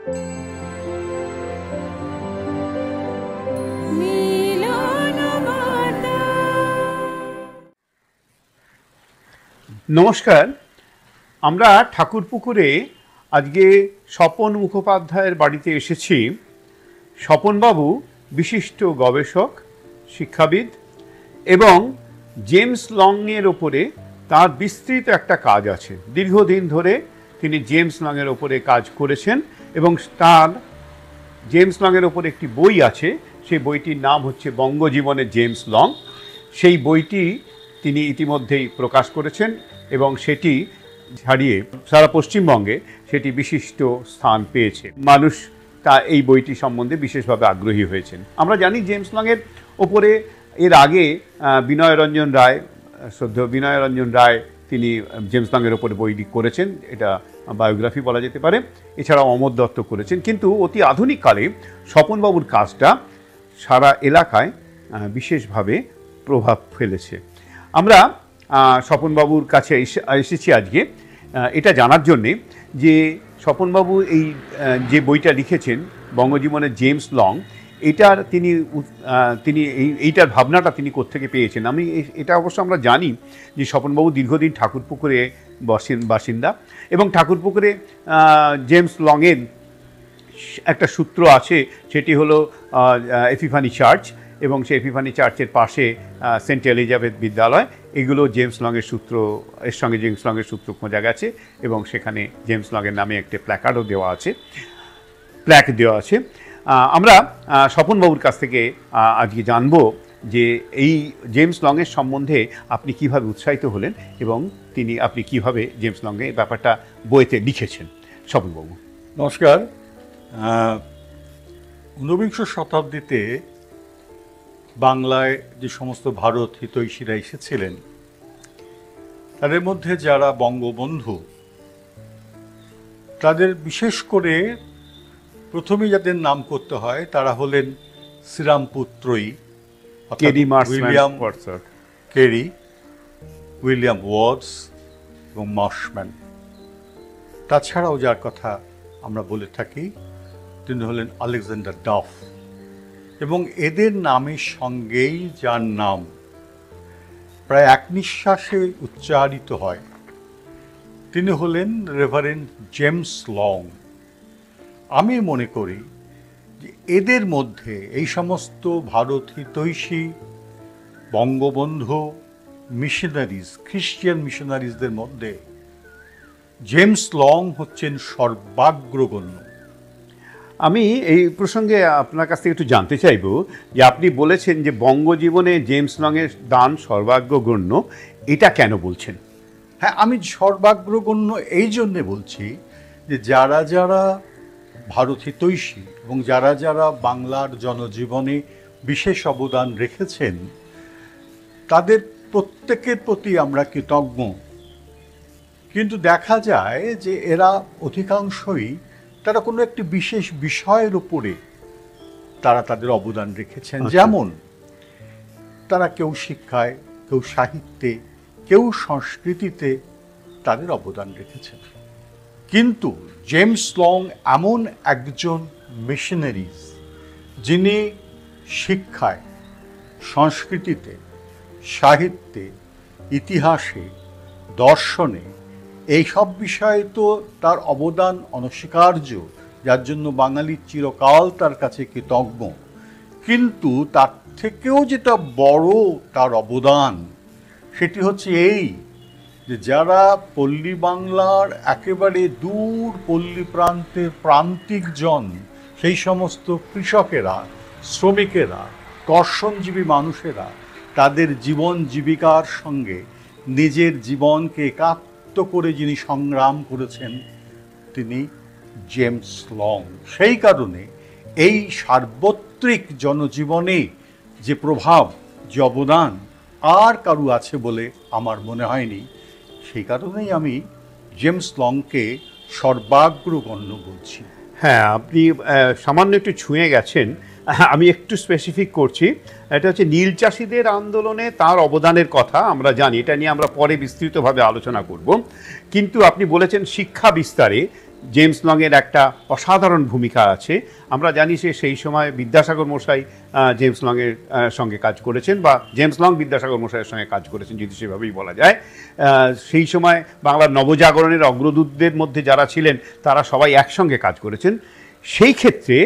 নমস্কার। আমরা ঠাকুরপুকুরে আজকে স্বপন মুখোপাধ্যায়ের বাড়িতে এসেছি। স্বপনবাবু বিশিষ্ট গবেষক, শিক্ষাবিদ এবং জেমস লংয়ের ওপরে তার বিস্তৃত একটা কাজ আছে। দীর্ঘদিন ধরে তিনি জেমস লংয়ের ওপরে কাজ করেছেন এবং তার জেমস লংয়ের ওপরে একটি বই আছে, সেই বইটির নাম হচ্ছে বঙ্গজীবনের জেমস লং। সেই বইটি তিনি ইতিমধ্যেই প্রকাশ করেছেন এবং সেটি ছাড়িয়ে সারা পশ্চিমবঙ্গে সেটি বিশিষ্ট স্থান পেয়েছে। মানুষ তা এই বইটি সম্বন্ধে বিশেষভাবে আগ্রহী হয়েছেন। আমরা জানি জেমস লংয়ের ওপরে এর আগে বিনয়রঞ্জন রায়, শ্রদ্ধেয় বিনয়রঞ্জন রায়, তিনি জেমস লংয়ের ওপরে বইটি করেছেন, এটা বায়োগ্রাফি বলা যেতে পারে। এছাড়াও অমর দত্ত করেছেন। কিন্তু অতি আধুনিককালে স্বপনবাবুর কাজটা সারা এলাকায় বিশেষভাবে প্রভাব ফেলেছে। আমরা স্বপনবাবুর কাছে এসেছি আজকে এটা জানার জন্যে যে স্বপনবাবু এই যে বইটা লিখেছেন বঙ্গজীবনের জেমস লং, এটার তিনি এইটার ভাবনাটা তিনি কোত্থেকে পেয়েছেন। এটা অবশ্য আমরা জানি যে স্বপনবাবু দীর্ঘদিন ঠাকুরপুকুরে বাসিন্দা এবং ঠাকুরপুকুরে জেমস লংয়ের একটা সূত্র আছে, সেটি হলো এপিফানি চার্চ, এবং সেই এপিফানি চার্চের পাশে সেন্ট এলিজাবেথ বিদ্যালয়। এগুলো জেমস লংয়ের সূত্র, এর সঙ্গে জেমস লংয়ের সূত্র খোঁজা গেছে এবং সেখানে জেমস লংয়ের নামে একটা প্ল্যাক দেওয়া আছে। আমরা স্বপনবাবুর কাছ থেকে আজকে জানবো যে এই জেমস লংয়ের সম্বন্ধে আপনি কিভাবে উৎসাহিত হলেন এবং আপনি কিভাবে জেমস লংয়ের ব্যাপারটা বইতে লিখেছেন। স্বপনবাবু নমস্কার। ঊনবিংশ শতাব্দীতে বাংলায় যে সমস্ত ভারত হিতৈষীরা এসেছিলেন তাদের মধ্যে যারা বঙ্গবন্ধু, তাদের বিশেষ করে প্রথমেই যাদের নাম করতে হয় তারা হলেন শ্রীরামপুত্রই, উইলিয়াম কেরি, উইলিয়াম ওয়ার্ডস এবং মার্শম্যান। তাছাড়াও যার কথা আমরা বলে থাকি তিনি হলেন আলেকজান্ডার ডাফ। এবং এদের নামের সঙ্গেই যার নাম প্রায় এক নিঃশ্বাসে উচ্চারিত হয়, তিনি হলেন রেভারেন্ড জেমস লং। আমি মনে করি যে এদের মধ্যে এই সমস্ত ভারত হিতৈষী বঙ্গবন্ধু মিশনারিজ, খ্রিস্টিয়ান মিশনারিজদের মধ্যে জেমস লং হচ্ছেন সর্বাগ্রগণ্য। আমি এই প্রসঙ্গে আপনার কাছ থেকে একটু জানতে চাইব যে আপনি বলেছেন যে বঙ্গজীবনে জেমস লংয়ের দান সর্বাগ্রগণ্য, এটা কেন বলছেন? হ্যাঁ, আমি সর্বাগ্রগণ্য এই জন্যে বলছি যে যারা যারা ভারত হিতৈষী এবং যারা যারা বাংলার জনজীবনে বিশেষ অবদান রেখেছেন তাদের প্রত্যেকের প্রতি আমরা কৃতজ্ঞ। কিন্তু দেখা যায় যে এরা অধিকাংশই তারা কোনো একটি বিশেষ বিষয়ের উপরে তারা তাদের অবদান রেখেছেন। যেমন তারা কেউ শিক্ষায়, কেউ সাহিত্যে, কেউ সংস্কৃতিতে তাদের অবদান রেখেছেন। কিন্তু জেমস লং এমন একজন মিশনারিজ যিনি শিক্ষায়, সংস্কৃতিতে, সাহিত্যে, ইতিহাসে, দর্শনে এই সব বিষয়ে তো তার অবদান অনস্বীকার্য, যার জন্য বাঙালি চিরকাল তার কাছে কৃতজ্ঞ। কিন্তু তার থেকেও যেটা বড় তার অবদান সেটি হচ্ছে এই যে যারা পল্লী বাংলার একেবারে দূর পল্লী প্রান্তের প্রান্তিক জন, সেই সমস্ত কৃষকেরা, শ্রমিকেরা, কর্ষণজীবী মানুষেরা তাদের জীবন জীবিকার সঙ্গে নিজের জীবনকে একাত্ম করে যিনি সংগ্রাম করেছেন তিনি জেমস লং। সেই কারণে এই সার্বত্রিক জনজীবনে যে প্রভাব, যে অবদান আর কারু আছে বলে আমার মনে হয়নি। সেই কারণেই আমি জেমস লংকে সর্বাগ্রগণ্য বলছি। হ্যাঁ, আপনি সামান্য একটু ছুঁয়ে গেছেন। আমি একটু স্পেসিফিক করছি, এটা হচ্ছে নীল চাষিদের আন্দোলনে তার অবদানের কথা আমরা জানি, এটা নিয়ে আমরা পরে বিস্তৃতভাবে আলোচনা করব। কিন্তু আপনি বলেছেন শিক্ষা বিস্তারে জেমস লংয়ের একটা অসাধারণ ভূমিকা আছে। আমরা জানি যে সেই সময় বিদ্যাসাগর মশাই জেমস লংয়ের সঙ্গে কাজ করেছেন, বা জেমস লং বিদ্যাসাগর মশাইয়ের সঙ্গে কাজ করেছেন যদি সেভাবেই বলা যায়। সেই সময় বাংলার নবজাগরণের অগ্রদূতদের মধ্যে যারা ছিলেন তারা সবাই একসঙ্গে কাজ করেছেন। সেই ক্ষেত্রে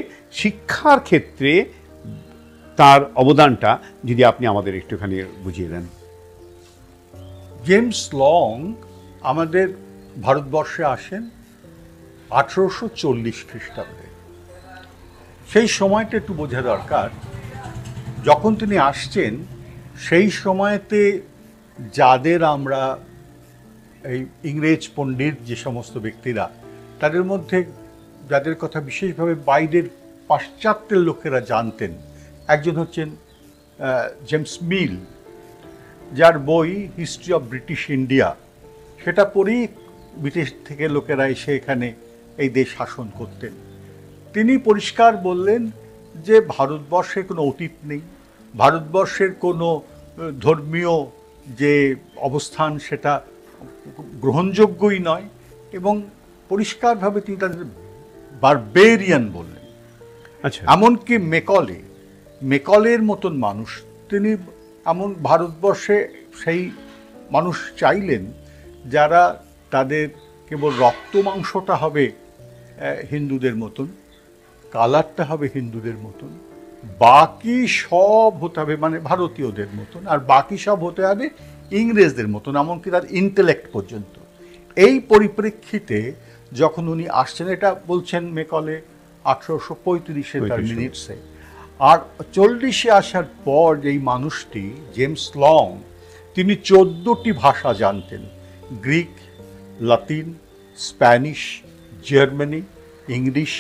শিক্ষার ক্ষেত্রে তার অবদানটা যদি আপনি আমাদের একটুখানি বুঝিয়ে দেন। জেমস লং আমাদের ভারতবর্ষে আসেন 1840 খ্রিস্টাব্দে। সেই সময়টা একটু বোঝা দরকার। যখন তিনি আসছেন সেই সময়তে যাদের আমরা এই ইংরেজ পণ্ডিত যে সমস্ত ব্যক্তিরা, তাদের মধ্যে যাদের কথা বিশেষভাবে বাইরের পাশ্চাত্যের লোকেরা জানতেন, একজন হচ্ছেন জেমস মিল, যার বই হিস্ট্রি অফ ব্রিটিশ ইন্ডিয়া, সেটা পড়েই ব্রিটিশ থেকে লোকেরা এসে এখানে এই দেশ শাসন করতেন। তিনি পরিষ্কার বললেন যে ভারতবর্ষের কোনো অতীত নেই, ভারতবর্ষের কোনো ধর্মীয় যে অবস্থান সেটা গ্রহণযোগ্যই নয়, এবং পরিষ্কারভাবে তিনি তাদের বারবেরিয়ান বললেন। আচ্ছা, এমনকি মেকলের মতন মানুষ, তিনি এমন ভারতবর্ষে সেই মানুষ চাইলেন যারা তাদের কেবল রক্ত মাংসটা হবে হিন্দুদের মতন, কালারটা হবে হিন্দুদের মতন, বাকি সব হতে হবে মানে ভারতীয়দের মতন, আর বাকি সব হতে হবে ইংরেজদের মতন, এমনকি তার ইন্টেলেক্ট পর্যন্ত। এই পরিপ্রেক্ষিতে যখন উনি আসছেন, এটা বলছেন মেকলে 1835-এ তার মিনিটসে, আর 40-এ আসার পর এই মানুষটি জেমস লং, তিনি 14টি ভাষা জানতেন, Greek, Latin, Spanish, Germany, English,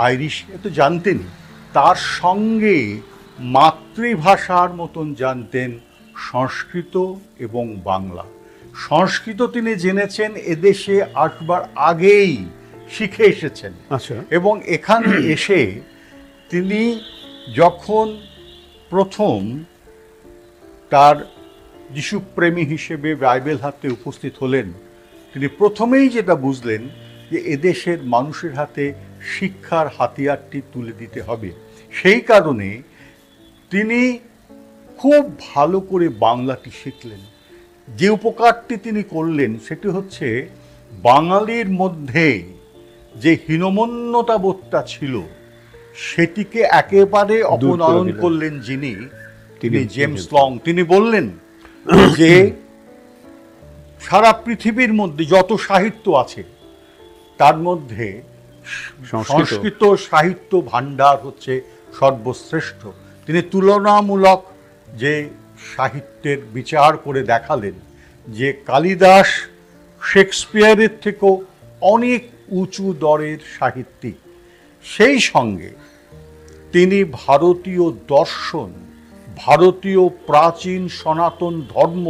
Irish, এ তো জানতেনই। তার সঙ্গে মাতৃভাষার মতন জানতেন সংস্কৃত এবং বাংলা। সংস্কৃত তিনি জেনেছেন এদেশে আসবার আগেই, শিখে এসেছেন। আচ্ছা, এবং এখানে এসে তিনি যখন প্রথম তার যিশুপ্রেমী হিসেবে বাইবেল হাতে উপস্থিত হলেন, তিনি প্রথমেই যেটা বুঝলেন যে এদেশের মানুষের হাতে শিক্ষার হাতিয়ারটি তুলে দিতে হবে। সেই কারণে তিনি খুব ভালো করে বাংলাটি শিখলেন। যে উপকারটি তিনি করলেন সেটি হচ্ছে বাঙালির মধ্যে যে হীনমন্যতা বোধটা ছিল সেটিকে একেবারে অপনয়ন করলেন তিনি জেমস লং। তিনি বললেন যে সারা পৃথিবীর মধ্যে যত সাহিত্য আছে তার মধ্যে সংস্কৃত সাহিত্য ভাণ্ডার হচ্ছে সর্বশ্রেষ্ঠ। তিনি তুলনামূলক যে সাহিত্যের বিচার করে দেখালেন যে কালিদাস শেক্সপিয়ারের থেকেও অনেক উঁচু দরের সাহিত্যিক। সেই সঙ্গে তিনি ভারতীয় দর্শন, ভারতীয় প্রাচীন সনাতন ধর্ম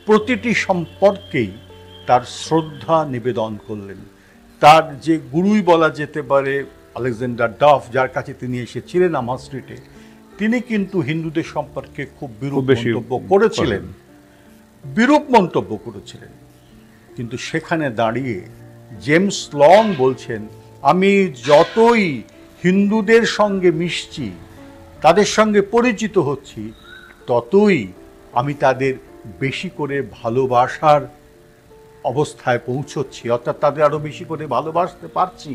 প্রতিটি সম্পর্কেই তার শ্রদ্ধা নিবেদন করলেন। তার যে গুরুই বলা যেতে পারে আলেকজান্ডার ডাফ, যার কাছে তিনি এসেছিলেন আমার স্ট্রিটে, তিনি কিন্তু হিন্দুদের সম্পর্কে খুব বিরূপ মন্তব্য করেছিলেন। কিন্তু সেখানে দাঁড়িয়ে জেমস লং বলছেন, আমি যতই হিন্দুদের সঙ্গে মিশছি, তাদের সঙ্গে পরিচিত হচ্ছি, ততই আমি তাদের বেশি করে ভালোবাসার অবস্থায় পৌঁছচ্ছি, অর্থাৎ তাদের আরও বেশি করে ভালোবাসতে পারছি।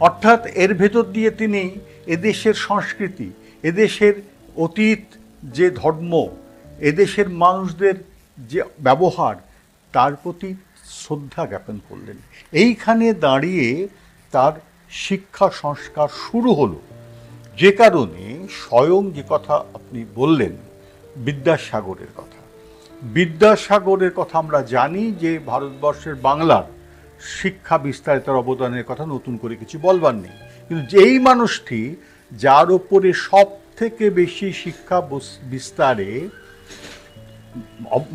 অর্থাৎ এর ভেতর দিয়ে তিনি এদেশের সংস্কৃতি, এদেশের অতীত যে ধর্ম, এদেশের মানুষদের যে ব্যবহার, তার প্রতি শ্রদ্ধা জ্ঞাপন করলেন। এইখানে দাঁড়িয়ে তার শিক্ষা সংস্কার শুরু হলো। যে কারণে স্বয়ং যে কথা আপনি বললেন বিদ্যাসাগরের কথা আমরা জানি যে ভারতবর্ষের বাংলার শিক্ষা বিস্তারে তার অবদানের কথা নতুন করে কিছু বলবার নেই। কিন্তু যেই মানুষটি যার ওপরে সব থেকে বেশি শিক্ষা বিস্তারে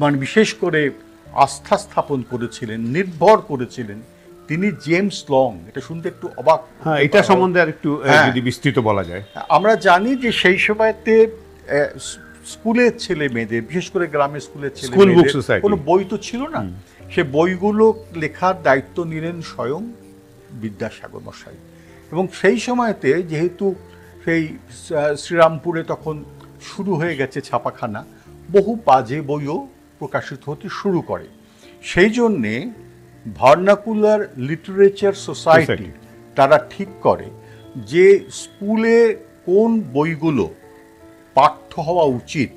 মানে বিশেষ করে আস্থা স্থাপন করেছিলেন, নির্ভর করেছিলেন, তিনি জেমস লং। এটা শুনতে একটু অবাক, হ্যাঁ, এটা সম্বন্ধে আর একটু যদি বিস্তৃত বলা যায়। আমরা জানি যে সেই সময়তে স্কুলের ছেলে মেয়েদের, বিশেষ করে গ্রামের স্কুলের ছেলে মেয়েদের কোনো বই তো ছিল না। সে বইগুলো লেখার দায়িত্ব নিলেন স্বয়ং বিদ্যাসাগর মশাই। এবং সেই সময়তে যেহেতু সেই শ্রীরামপুরে তখন শুরু হয়ে গেছে ছাপাখানা, বহু বাজে বইও প্রকাশিত হতে শুরু করে। সেই জন্যে ভার্নাকুলার লিটারেচার সোসাইটি তারা ঠিক করে যে স্কুলে কোন বইগুলো পাঠ্য হওয়া উচিত,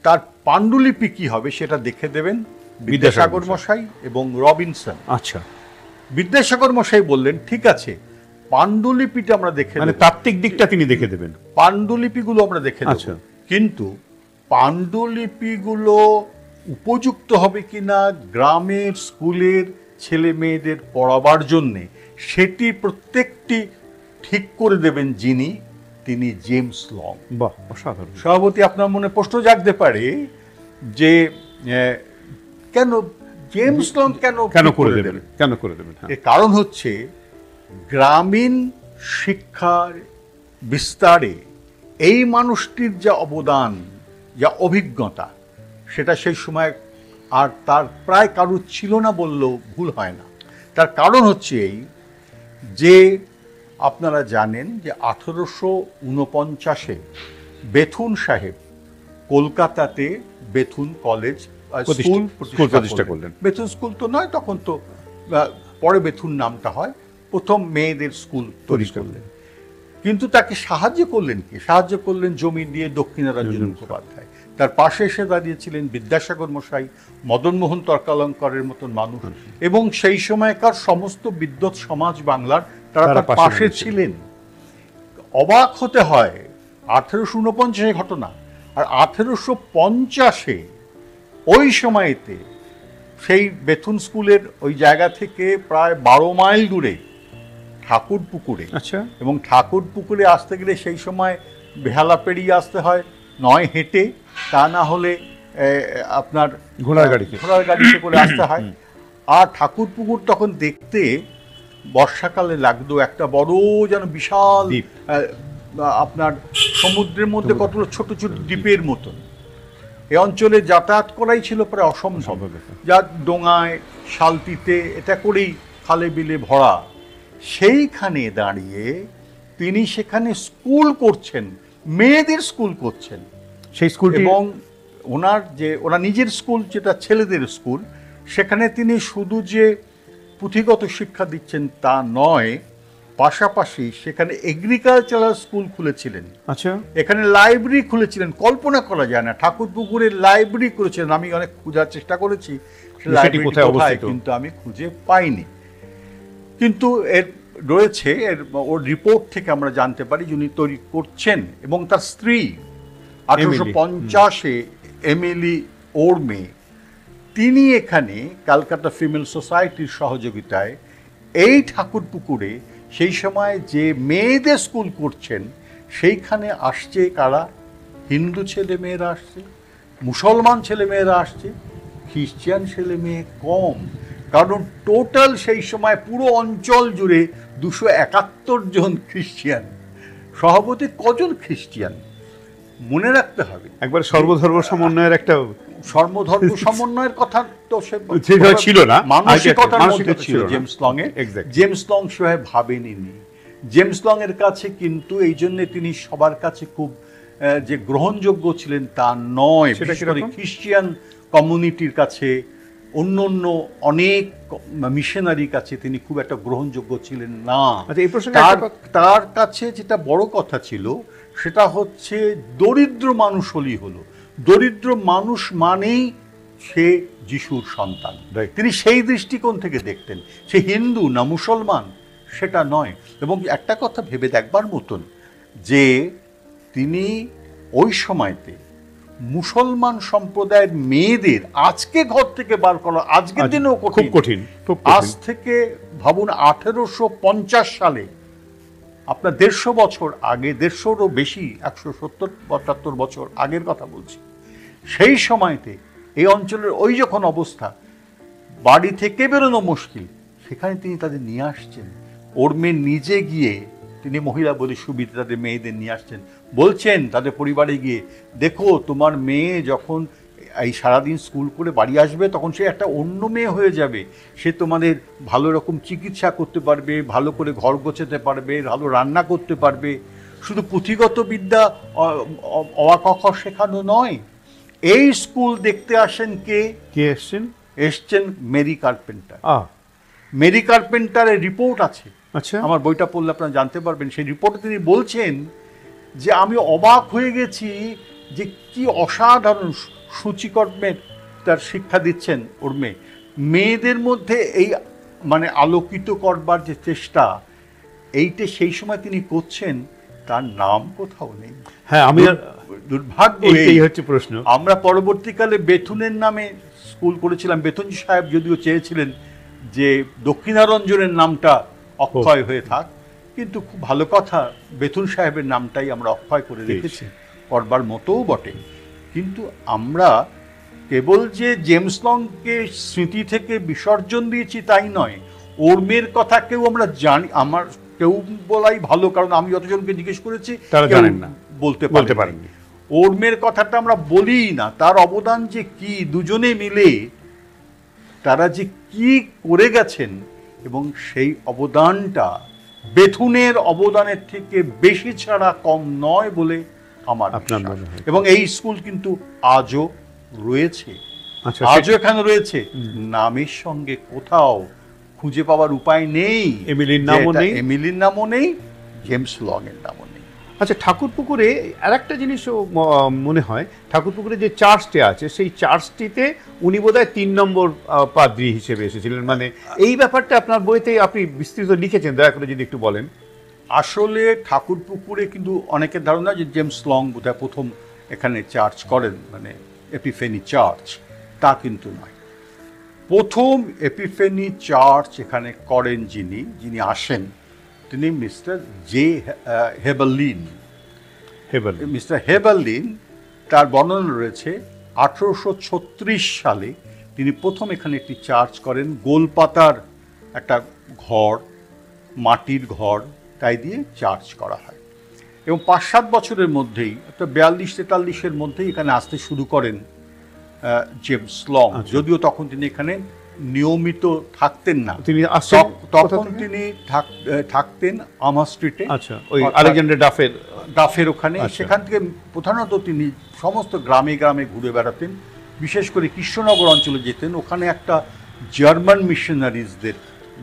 তার পাণ্ডুলিপি কি হবে সেটা দেখে দেবেন বিদ্যাসাগর মশাই এবং রবিনসন। আচ্ছা, বিদ্যাসাগর মশাই বললেন ঠিক আছে, পাণ্ডুলিপিটা আমরা দেখে মানে দেব, তাত্ত্বিক দিকটা তিনি দেখে দেবেন, পাণ্ডুলিপিগুলো আমরা দেখে দেব। আচ্ছা। কিন্তু পাণ্ডুলিপিগুলো উপযুক্ত হবে কিনা গ্রামের স্কুলের ছেলে মেয়েদের পড়াবার জন্যে, সেটি প্রত্যেকটি ঠিক করে দেবেন যিনি, তিনি জেমস লং। বাহ, অসাধারণ। সভাপতি, আপনার মনে প্রশ্ন জাগতে পারে যে কেন জেমস লং কেন করে দেবেন, কেন করে দেবেন? এর কারণ হচ্ছে গ্রামীণ শিক্ষার বিস্তারে এই মানুষটির যা অবদান, যা অভিজ্ঞতা, সেটা সেই সময় আর তার প্রায় কারুর ছিল না বললেও ভুল হয় না। তার কারণ হচ্ছে এই যে আপনারা জানেন যে 1849-এ বেথুন সাহেব কলকাতাতে বেথুন কলেজ স্কুল প্রতিষ্ঠা করলেন। বেথুন স্কুল তো নয়, তখন তো পরে বেথুন নামটা হয়। প্রথম মেয়েদের স্কুল তৈরি করলেন। কিন্তু তাকে সাহায্য করলেন কি? সাহায্য করলেন জমি দিয়ে দক্ষিণারঞ্জন মুখোপাধ্যায়। তার পাশে এসে দাঁড়িয়েছিলেন বিদ্যাসাগর মশাই, মদনমোহন তর্কালঙ্কারের মতন মানুষ, এবং সেই সময়কার সমস্ত বিদ্বৎ সমাজ বাংলার তারা তার পাশে ছিলেন। অবাক হতে হয়, 1849 ঘটনা, আর 1850-এ ওই সময়তে সেই বেথুন স্কুলের ওই জায়গা থেকে প্রায় 12 মাইল দূরে ঠাকুরপুকুরে, আচ্ছা, এবং ঠাকুরপুকুরে আসতে গেলে সেই সময় বেহালা পেরিয়ে আসতে হয়, নয় হেঁটে, তা না হলে আপনার ঘোড়ার গাড়িতে করে আসতে হয়। আর ঠাকুরপুকুর তখন দেখতে বর্ষাকালে লাগতো একটা বড় যেন বিশাল আপনার সমুদ্রের মধ্যে কতগুলো ছোট ছোট দ্বীপের মতন। এই অঞ্চলে যাতায়াত করাই ছিল প্রায় অসম্ভব, যা ডোঙায় শালতিতে এটা করেই খালে বিলে ভরা। সেইখানে দাঁড়িয়ে তিনি সেখানে স্কুল করছেন, মেয়েদের স্কুল করছেন সেই স্কুল, এবং ওনার নিজের স্কুল যেটা ছেলেদের স্কুল, সেখানে তিনি শুধু যে পুঁথিগত শিক্ষা দিচ্ছেন তা নয়, পাশাপাশি সেখানে এগ্রিকালচারাল স্কুল খুলেছিলেন। আচ্ছা, এখানে লাইব্রেরি খুলেছিলেন, কল্পনা করা যায় না। ঠাকুরপুকুরের লাইব্রেরি করেছিলেন, আমি অনেক খোঁজার চেষ্টা করেছি লাইব্রেরি কোথায়, কিন্তু আমি খুঁজে পাইনি। কিন্তু এর রয়েছে, ওর রিপোর্ট থেকে আমরা জানতে পারি যিনি তৈরি করছেন, এবং তার স্ত্রী 1850-এ এমিলি ওরমে, তিনি এখানে ক্যালকাটা ফিমেল সোসাইটির সহযোগিতায় এই ঠাকুরপুকুরে সেই সময় যে মেয়েদের স্কুল করছেন, সেইখানে আসছে কারা? হিন্দু ছেলে মেয়েরা আসছে, মুসলমান ছেলে মেয়েরা আসছে, খ্রিস্টান ছেলে মেয়ে কম। কারণ টোটাল সেই সময় পুরো অঞ্চল জুড়ে 271 জন খ্রিস্টান। সভাপতি, কজন খ্রিস্টান মনে রাখতে হবে। একবার সর্বধর্ম সমন্বয়ের একটা সর্বধর্ম সমন্বয়ের কথা তো সে ছিল না, মানসিকতার মধ্যে ছিল জেমস লং এর। জেমস লং সেভাবে ভাবেনি। জেমস লং এর কাছে কিন্তু এই জন্য তিনি সবার কাছে খুব যে গ্রহণযোগ্য ছিলেন তা নয়, বিশেষ করে খ্রিস্টান কমিউনিটির কাছে, অন্য অন্য অনেক মিশনারির কাছে তিনি খুব একটা গ্রহণযোগ্য ছিলেন না। তার কাছে যেটা বড় কথা ছিল সেটা হচ্ছে দরিদ্র মানুষ হলেই হলো। দরিদ্র মানুষ মানেই সে যিশুর সন্তান। তিনি সেই দৃষ্টিকোণ থেকে দেখতেন। সে হিন্দু না মুসলমান সেটা নয়। এবং একটা কথা ভেবে দেখবার মতন যে তিনি ওই সময়তে মুসলমান সম্প্রদায়ের মেয়েদের আজকে ঘর থেকে বার করা আজকের দিনেও খুব কঠিন। আজ থেকে ভাবুন 1850 সালে, আপনার 150 বছর আগে, 150-রও বেশি, 170-75 বছর আগের কথা বলছি। সেই সময়তে এই অঞ্চলের ওই যখন অবস্থা, বাড়ি থেকে বেরোনো মুশকিল, সেখানে তিনি তাদের নিয়ে আসছেন। ওর মেয়ে নিজে গিয়ে, তিনি মহিলা বলে সুবিধা, তাদের মেয়েদের নিয়ে আসছেন, বলছেন তাদের পরিবারে গিয়ে, দেখো তোমার মেয়ে যখন এই সারাদিন স্কুল করে বাড়ি আসবে, তখন সে একটা অন্য মেয়ে হয়ে যাবে। সে তোমাদের ভালো রকম চিকিৎসা করতে পারবে, ভালো করে ঘর গোছাতে পারবে, ভালো রান্না করতে পারবে। শুধু পুঁথিগত বিদ্যা অ ক খ শেখানো নয়। এই স্কুল দেখতে আসেন কে এসছেন মেরি কার্পেন্টার। মেরি কার্পেন্টারের রিপোর্ট আছে, আচ্ছা, আমার বইটা পড়লে আপনারা জানতে পারবেন। সেই রিপোর্টে তিনি বলছেন যে আমি অবাক হয়ে গেছি যে কি অসাধারণ সূচিকর্মের তার শিক্ষা দিচ্ছেন ওর মেয়েদের মধ্যে এই মানে আলোকিত করবার যে চেষ্টা, এইটা সেই সময় তিনি করছেন, তার নাম কোথাও নেই। হ্যাঁ, আমি দুর্ভাগ্য এই হচ্ছে প্রশ্ন। আমরা পরবর্তীকালে বেথুনের নামে স্কুল করেছিলাম। বেথুন সাহেব যদিও চেয়েছিলেন যে দক্ষিণারঞ্জনের নামটা অক্ষয় হয়ে থাক, কিন্তু খুব ভালো কথা, বেথুন সাহেবের নামটাই আমরা অক্ষয় করে রেখেছি, করবার মতোও বটে। কিন্তু আমরা কেবল যে জেমস লংকে স্মৃতি থেকে বিসর্জন দিয়েছি তাই নয়, ওর মেয়ের কথা কেউ আমরা জানি, আমার কেউ বলাই ভালো, কারণ আমি যতজনকে জিজ্ঞেস করেছি তারা জানেন না, বলতে পারেননি। ওর মেয়ের কথাটা আমরা বলি না, তার অবদান যে কি, দুজনে মিলে তারা যে কি করে গেছেন, এবং সেই অবদানটা বেথুনের অবদানের থেকে বেশি ছাড়া কম নয় বলে আমার বিশ্বাস। এবং এই স্কুল কিন্তু আজও রয়েছে, আজও এখানে রয়েছে, নামের সঙ্গে কোথাও খুঁজে পাওয়ার উপায় নেই। এমিলির নামও নেই, জেমস লং এর নামও নেই। আচ্ছা, ঠাকুরপুকুরে আরেকটা জিনিসও মনে হয়, ঠাকুরপুকুরে যে চার্চটি আছে সেই চার্চটিতে উনি বোধহয় 3 নম্বর পাদ্রী হিসেবে এসেছিলেন, মানে এই ব্যাপারটা আপনার বইতে আপনি বিস্তৃত লিখেছেন, দয়া করে যদি একটু বলেন। আসলে ঠাকুরপুকুরে কিন্তু অনেকের ধারণা যে জেমস লং বোধহয় প্রথম এখানে চার্চ করেন, মানে এপিফেনি চার্চ, তা কিন্তু নয়। প্রথম এপিফেনি চার্চ এখানে করেন যিনি আসেন, তিনি মিস্টার হেবেলিন। মিস্টার হেবেলিন, তার বর্ণনা রয়েছে 1836 সালে তিনি প্রথম এখানে একটি চার্চ করেন। গোলপাতার একটা ঘর, মাটির ঘর, তাই দিয়ে চার্চ করা হয়। এবং 5-7 বছরের মধ্যেই, একটা 42-43-এর মধ্যেই এখানে আসতে শুরু করেন জেমস লং। যদিও তখন তিনি এখানে নিয়মিত থাকতেন না, তখন তিনি থাকতেন আমার স্ট্রিটে, আলেকজান্ডার ডাফের ওখানে। সেখান থেকে প্রধানত তিনি সমস্ত গ্রামে গ্রামে ঘুরে বেড়াতেন, বিশেষ করে কৃষ্ণনগর অঞ্চলে যেতেন। ওখানে একটা জার্মান মিশনারিজদের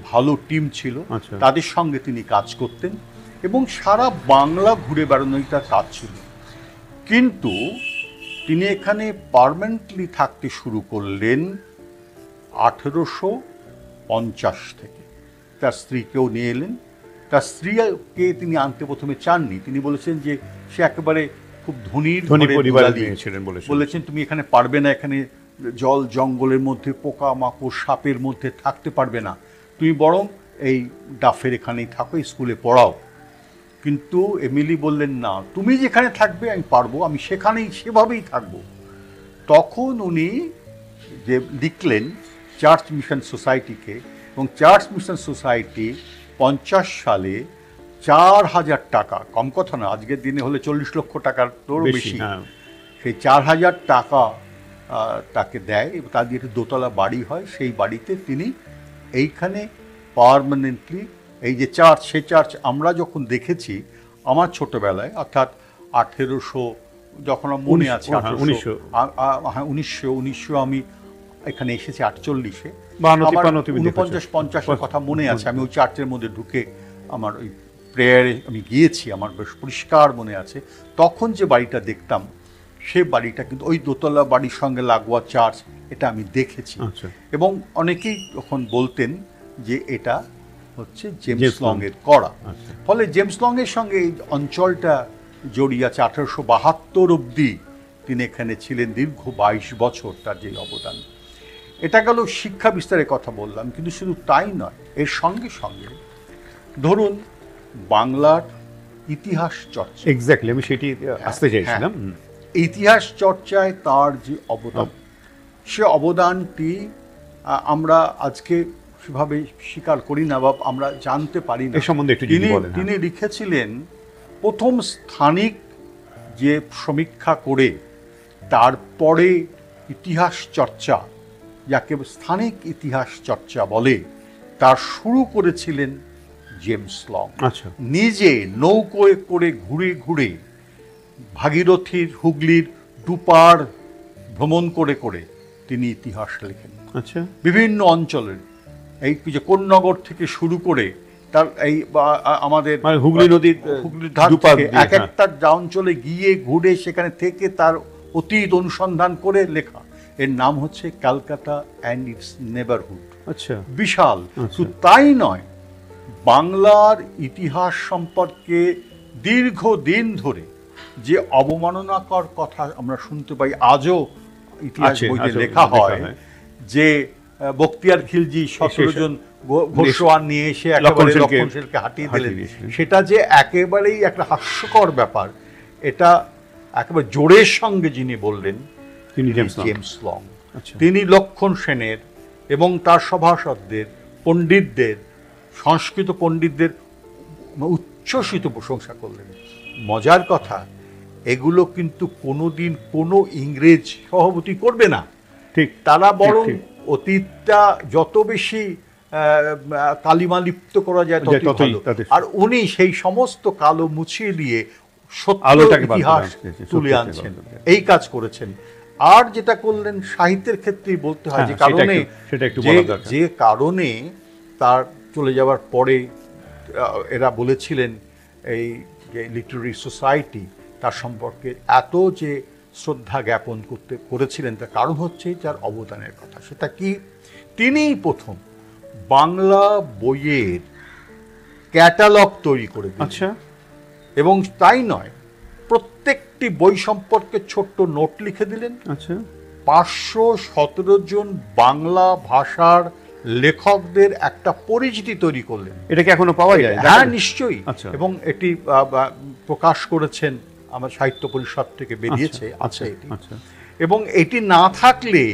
ভালো টিম ছিল, তাদের সঙ্গে তিনি কাজ করতেন, এবং সারা বাংলা ঘুরে বেড়ানোই তার কাজ ছিল। কিন্তু তিনি এখানে পার্মানেন্টলি থাকতে শুরু করলেন 1850 থেকে। তার স্ত্রীকেও নিয়ে এলেন। তার স্ত্রীকে তিনি আনতে প্রথমে চাননি, তিনি বলেছেন যে সে একেবারে খুব ধনী পরিবার ছিলেন, বলেছেন তুমি এখানে পারবে না, এখানে জল জঙ্গলের মধ্যে পোকা মাকড় সাপের মধ্যে থাকতে পারবে না, তুমি বরং এই ডাফের এখানেই থাকো, স্কুলে পড়াও। কিন্তু এমিলি বললেন না, তুমি যেখানে থাকবে আমি পারবো, আমি সেখানেই সেভাবেই থাকবো। তখন উনি যে লিখলেন চার্চ মিশন সোসাইটিকে, এবং চার্চ মিশন সোসাইটি 50 সালে 4000 টাকা, কম কথা না, আজকের দিনে হলে 40 লক্ষ টাকার তোরও বেশি, সেই 4000 টাকা তাকে দেয়, এবং তার দিয়ে একটি দোতলা বাড়ি হয়। সেই বাড়িতে তিনি এইখানে পার্মানেন্টলি, এই যে চার্চ, সেই চার্চ আমরা যখন দেখেছি আমার ছোটবেলায়, অর্থাৎ 1800, যখন মনে আছে 1900 আমি এখানে এসেছি 48-এ, 49-50 কথা মনে আছে। আমি ওই চার্চের মধ্যে ঢুকে আমার ওই প্রেয়ারে আমি গিয়েছি, আমার বেশ পরিষ্কার মনে আছে। তখন যে বাড়িটা দেখতাম, সে বাড়িটা কিন্তু ওই দোতলা বাড়ির সঙ্গে লাগোয়া চার্চ, এটা আমি দেখেছি। এবং অনেকেই তখন বলতেন যে এটা হচ্ছে জেমস লং এর করা। ফলে জেমস লং এর সঙ্গে এই অঞ্চলটা জড়িয়ে আছে। 1872 অবধি তিনি এখানে ছিলেন, দীর্ঘ 22 বছর তার যে অবদান। এটা গেল শিক্ষা বিস্তারের কথা বললাম, কিন্তু শুধু তাই নয়, এর সঙ্গে সঙ্গে ধরুন বাংলার ইতিহাস চর্চা, এক্স্যাক্টলি আমি সেটি আসতে চাইছিলাম। ইতিহাস চর্চায় তার যে অবদান, সে অবদানটি আমরা আজকে সেভাবে স্বীকার করি না বা আমরা জানতে পারি না। তিনি লিখেছিলেন প্রথম স্থানিক যে সমীক্ষা করে তারপরে ইতিহাস চর্চা, যাকে স্থানিক ইতিহাস চর্চা বলে, তার শুরু করেছিলেন জেমস লং। আচ্ছা, নিজে নৌকোয় করে ঘুরে ঘুরে ভাগীরথীর হুগলির দুপার ভ্রমণ করে করে তিনি ইতিহাস লেখেন। আচ্ছা, বিভিন্ন অঞ্চলের, এই যে কোন্নগর থেকে শুরু করে তার এই আমাদের মানে হুগলি নদীর ধার দুপার থেকে দিয়ে, এক একটা অঞ্চলে গিয়ে ঘুরে সেখানে থেকে তার অতীত অনুসন্ধান করে লেখা। এর নাম হচ্ছে ক্যালকাটা অ্যান্ড ইটস নেবারহুড। আচ্ছা, বিশাল। আচ্ছা। শুধু তাই নয়, বাংলার ইতিহাস সম্পর্কে দীর্ঘদিন ধরে যে অবমাননাকর কথা আমরা শুনতে পাই, আজও ইতিহাস আছে, বইতে আছে, লেখা হয়, হয়। যে বখতিয়ার খিলজি 17 জন ঘোষওয়ান নিয়ে এসে একেবারে লক্ষণ লক্ষণশীলকে হাঁটিয়ে দিলেন, দিয়েছিলেন। সেটা যে একেবারেই একটা হাস্যকর ব্যাপার, এটা একেবারে জোরের সঙ্গে যিনি বললেন তিনি জেমস লং। আচ্ছা, তিনি লক্ষণ সেনের এবং তার সভাসদদের, পণ্ডিতদের, সংস্কৃত পণ্ডিতদের উচ্ছ্বসিত প্রশংসা করলেন। মজার কথা, এগুলো কিন্তু কোনোদিন কোনো ইংরেজ সভাপতি করবে না। ঠিক, তারা বরং ঠিক। অতীতটা যত বেশি কালিমালিপ্ত করা যায় ততই ততই, ভালো। ততই। আর উনি সেই সমস্ত কালো মুছিয়ে দিয়ে সত্য আলোটাকে বার করে ইতিহাস আনছেন, তুলে সত্যকে আনছেন, বার করে। এই কাজ করেছেন। আর যেটা করলেন সাহিত্যের ক্ষেত্রেই বলতে হয়, যে হ্যাঁ, কারণে সেটা একটু বলা দরকার। যে কারণে তার চলে যাওয়ার পরে এরা বলেছিলেন এই যে লিটারেরি সোসাইটি তার সম্পর্কে এত যে শ্রদ্ধা জ্ঞাপন করেছিলেন, তার কারণ হচ্ছে যার অবদানের কথা। সেটা কি, তিনিই প্রথম বাংলা বইয়ের ক্যাটালগ তৈরি করে দিলেন। আচ্ছা, এবং তাই নয়, প্রত্যেকটি বই সম্পর্কে ছোট্ট নোট লিখে দিলেন। আচ্ছা, 517 জন বাংলা ভাষার লেখকদের একটা পরিচিতি তৈরি করলেন। এটা কি এখনো পাওয়া যায়? হ্যাঁ, নিশ্চয়ই। আচ্ছা। এবং এটি প্রকাশ করেছেন আমার সাহিত্য পরিষদ থেকে বেরিয়েছে, আছে এটি। আচ্ছা, এবং এটি না থাকলে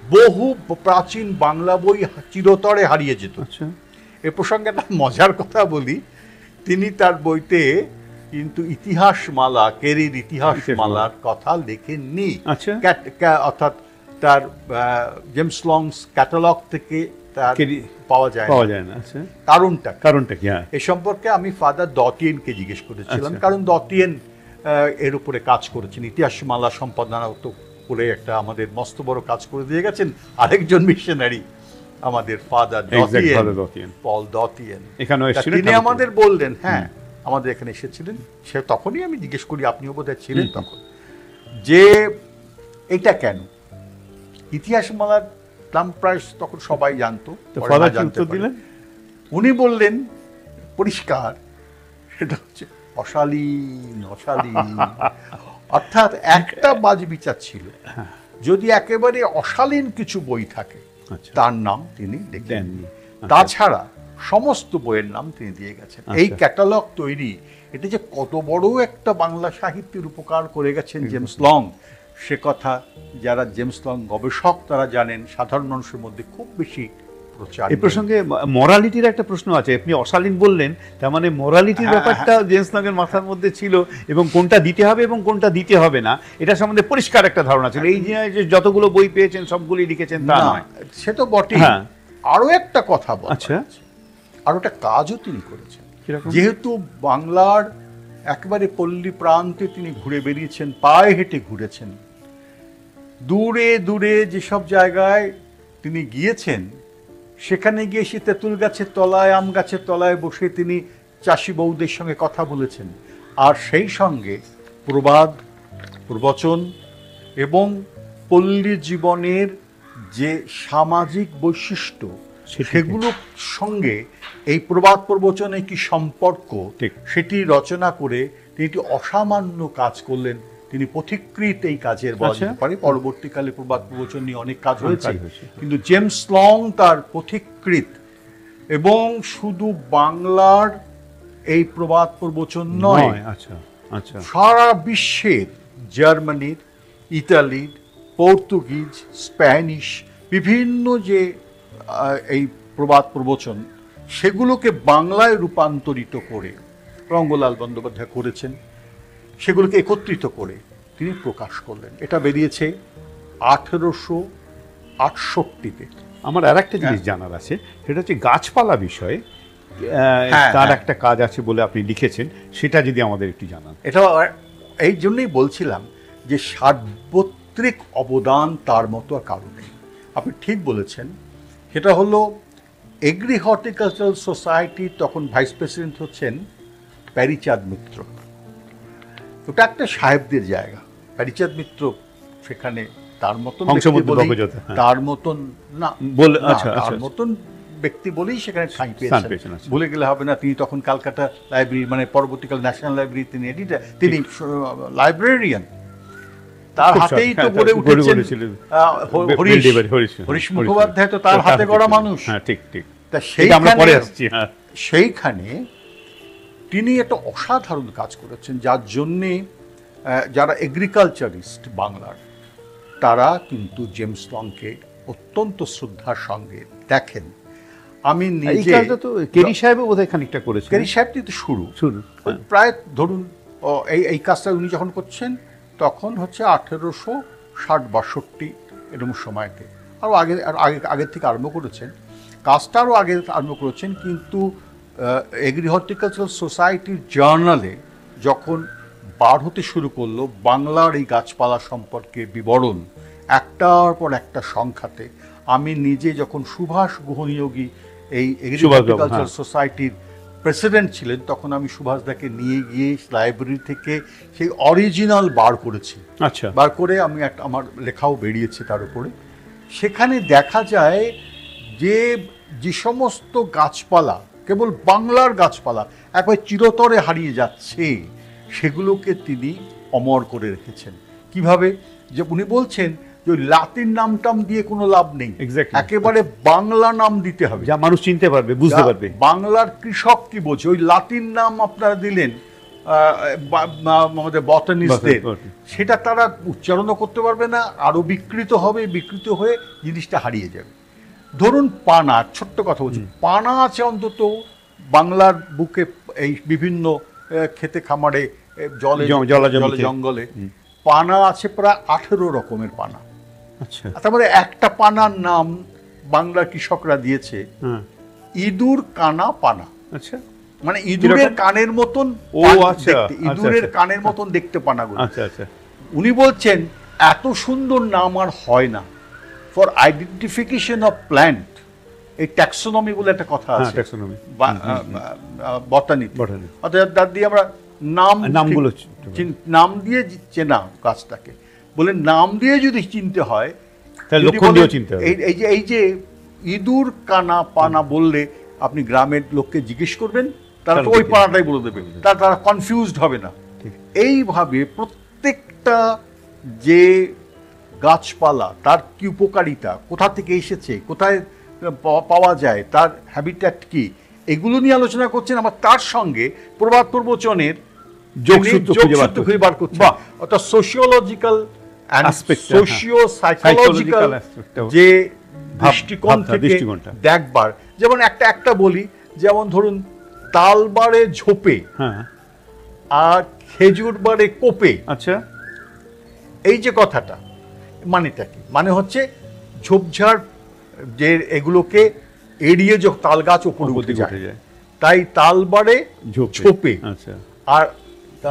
বহু প্রাচীন বাংলা বই চিরতরে হারিয়ে যেত। আচ্ছা, এ প্রসঙ্গে একটা মজার কথা বলি, তিনি তার বইতে কিন্তু ইতিহাস মালা, কেরির ইতিহাস মালার কথা লেখেননি। আচ্ছা, অর্থাৎ তার জেমস লংস ক্যাটালগ থেকে তার পাওয়া যায় না। আচ্ছা, কারণটা কি? হ্যাঁ, এ সম্পর্কে আমি ফাদার দতিয়েনকে জিজ্ঞেস করেছিলাম। আচ্ছা। কারণ দতিয়েন এর উপরে কাজ করেছেন, ইতিহাস মালা সম্পাদনা করে একটা আমাদের মস্ত বড় কাজ করে দিয়ে গেছেন। আরেকজন মিশনারি আমাদের ফাদার দতিয়েন, পল দতিয়েন, তিনি আমাদের বললেন, হ্যাঁ আমাদের এখানে এসেছিলেন। সে তখনই আমি জিজ্ঞেস করি, আপনিও বোধহয় ছিলেন তখন, যে এটা কেন ইতিহাস মালার দাম প্রায় তখন সবাই জানতো। উনি বললেন পরিষ্কার, সেটা হচ্ছে অশালীন, অশালীন। অর্থাৎ একটা বাজ বিচার ছিল, যদি একেবারে অশালীন কিছু বই থাকে তার নাম তিনি দেননি। তাছাড়া সমস্ত বইয়ের নাম তিনি দিয়ে গেছেন। এই ক্যাটালগ তৈরি, এটা যে কত বড় একটা বাংলা সাহিত্যের উপকার করে গেছেন জেমস লং, সে কথা যারা জেমস লং গবেষক তারা জানেন, সাধারণ মানুষের মধ্যে খুব বেশি প্রচার। এই প্রসঙ্গে মোরালিটির একটা প্রশ্ন আছে। আপনি অশালীন বললেন, তার মানে মোরালিটির ব্যাপারটা জেমস লং এর মাথার মধ্যে ছিল, এবং কোনটা দিতে হবে এবং কোনটা দিতে হবে না এটা সম্বন্ধে পরিষ্কার একটা ধারণা ছিল। এই যে যতগুলো বই পেয়েছেন সবগুলি লিখেছেন তা নয়। সে তো বটে। আরো একটা কথা বল, আচ্ছা, আরো একটা কাজও তিনি করেছেন। যেহেতু বাংলার একেবারে পল্লী প্রান্তে তিনি ঘুরে বেরিয়েছেন, পায়ে হেঁটে ঘুরেছেন, দূরে দূরে যেসব জায়গায় তিনি গিয়েছেন, সেখানে গিয়ে সে তেঁতুল গাছের তলায়, আম গাছের তলায় বসে তিনি চাষি বউদের সঙ্গে কথা বলেছেন। আর সেই সঙ্গে প্রবাদ, প্রবচন এবং পল্লী জীবনের যে সামাজিক বৈশিষ্ট্য, সেগুলোর সঙ্গে এই প্রবাদ প্রবচনে কি সম্পর্ক, সেটি রচনা করে তিনি একটি অসামান্য কাজ করলেন। তিনি পথিকৃৎ এই কাজের বলা যেতে পারে। পরবর্তীকালে প্রবাদ প্রবচন নিয়ে অনেক কাজ হয়েছে, কিন্তু জেমস লং তার পথিকৃৎ। এবং শুধু বাংলার এই প্রবাদ প্রবচন নয়, সারা বিশ্বের, জার্মানির, ইতালির, পর্তুগিজ, স্প্যানিশ বিভিন্ন যে এই প্রবাদ প্রবচন, সেগুলোকে বাংলায় রূপান্তরিত করে রঙ্গলাল বন্দ্যোপাধ্যায় করেছেন। সেগুলোকে একত্রিত করে তিনি প্রকাশ করলেন। এটা বেরিয়েছে 1868-তে। আমার আর একটা জিনিস জানার আছে, সেটা হচ্ছে গাছপালা বিষয়ে তার হ্যাঁ। একটা কাজ আছে বলে আপনি লিখেছেন, সেটা যদি আমাদের একটু জানান। এটা এই জন্যই বলছিলাম যে সার্বত্রিক অবদান তার মতো আর কারো নেই। আপনি ঠিক বলেছেন। সেটা হলো এগ্রি হর্টিকালচারাল সোসাইটি, তখন ভাইস প্রেসিডেন্ট হচ্ছেন প্যারীচাঁদ মিত্র। ওটা একটা সাহেবদের জায়গা। প্যারীচাঁদ মিত্র সেখানে তার মতন তার মতন না তার মতন ব্যক্তি বলেই সেখানে ঠাঁই পেয়েছেন। বলে গেলে হবে না, তিনি তখন ক্যালকাটা লাইব্রেরি, মানে পরবর্তীকাল ন্যাশনাল লাইব্রেরি তিনি এডিটর, তিনি লাইব্রেরিয়ান। তার হাতেই তো গড়ে উঠেছেন হরিশ মুখোপাধ্যায়, তো তার হাতে গড়া মানুষ। ঠিক ঠিক। তা সেইখানে তিনি একটা অসাধারণ কাজ করেছেন, যার জন্যে যারা এগ্রিকালচারিস্ট বাংলার, তারা কিন্তু জেমস লংকে অত্যন্ত শ্রদ্ধার সঙ্গে দেখেন। আমি নিজে তো কেরি সাহেবও বোধহয় খানিকটা করেছেন। কেরি সাহেব কিন্তু শুরু প্রায় ধরুন এই কাজটা উনি যখন করছেন তখন হচ্ছে 1860-62 এরকম সময়তে, আরও আগের থেকে আরম্ভ করেছেন কাজটা, আরও আগে আরম্ভ করেছেন। কিন্তু এগ্রি হর্টিকালচারাল সোসাইটির জার্নালে যখন বার হতে শুরু করলো বাংলার এই গাছপালা সম্পর্কে বিবরণ একটার পর একটা সংখ্যাতে, আমি নিজে যখন সুভাষ গুহনিয়োগী এই এগ্রি হর্টিকালচারাল সোসাইটির প্রেসিডেন্ট ছিলেন, তখন আমি সুভাষদাকে নিয়ে গিয়ে লাইব্রেরি থেকে সেই অরিজিনাল বার করেছি। আচ্ছা। বার করে আমি আমার লেখাও বেরিয়েছে তার উপরে। সেখানে দেখা যায় যে সমস্ত গাছপালা কেবল বাংলার গাছপালা একবার চিরতরে হারিয়ে যাচ্ছে, সেগুলোকে তিনি অমর করে রেখেছেন। কিভাবে? যে উনি বলছেন যে লাতিন নামটাম দিয়ে কোনো লাভ নেই, একেবারে বাংলা নাম দিতে হবে, যা মানুষ চিনতে পারবে, বুঝতে পারবে। বাংলার কৃষক কি বোঝে? ওই লাতিন নাম আপনারা দিলেন আমাদের বটানিস্টদের, সেটা তারা উচ্চারণও করতে পারবে না, আরো বিকৃত হবে, বিকৃত হয়ে জিনিসটা হারিয়ে যাবে। ধরুন পানা, ছোট্ট কথা বলছি, পানা আছে অন্তত বাংলার বুকে, এই বিভিন্ন খেতে খামারে, জলে জঙ্গলে পানা আছে প্রায় 18 রকমের পানা। আচ্ছা। তারপরে একটা পানার নাম বাংলার কৃষকরা দিয়েছে ইঁদুর কানা পানা। আচ্ছা। মানে ইঁদুরের কানের মতন, ইঁদুরের কানের মতন দেখতে পানাগুলো। আচ্ছা আচ্ছা। উনি বলছেন এত সুন্দর নাম আর হয় না ফর আইডেন্টিফিকেশন অফ প্ল্যান্ট। এই ট্যাক্সোনমি বলে একটা কথা আছে, বটানি, অর্থাৎ তার দিয়ে আমরা নামগুলো নাম দিয়ে চেনা গাছটাকে, বলে নাম দিয়ে যদি চিনতে হয়, এই যে ইঁদুর কানা পানা বললে আপনি গ্রামের লোককে জিজ্ঞেস করবেন, তারা তো ওই পানাটাই বলে দেবে, তারা কনফিউজড হবে না। এইভাবে প্রত্যেকটা যে গাছপালা, তার কি উপকারিতা, কোথা থেকে এসেছে, কোথায় পাওয়া যায়, তার হ্যাবিট্যাট কি, এগুলো নিয়ে আলোচনা করছেন। আমার তার সঙ্গে প্রবাদ প্রবচনের যোগসূত্র খুঁজে বার করছেন, অর্থাৎ সোশিওলজিক্যাল সোশিও-সাইকোলজিক্যাল যে দৃষ্টিকোণটা দেখবার। যেমন একটা বলি, যেমন ধরুন তালবারে ঝোপে আর খেজুর বারে কোপে। আচ্ছা। এই যে কথাটা, মানেটা কি? মানে হচ্ছে ঝোপঝাড় যে এগুলোকে এড়িয়ে যে তাল গাছ উপরে উঠে যায়, তাই তালবারে ঝোপে। আচ্ছা। আর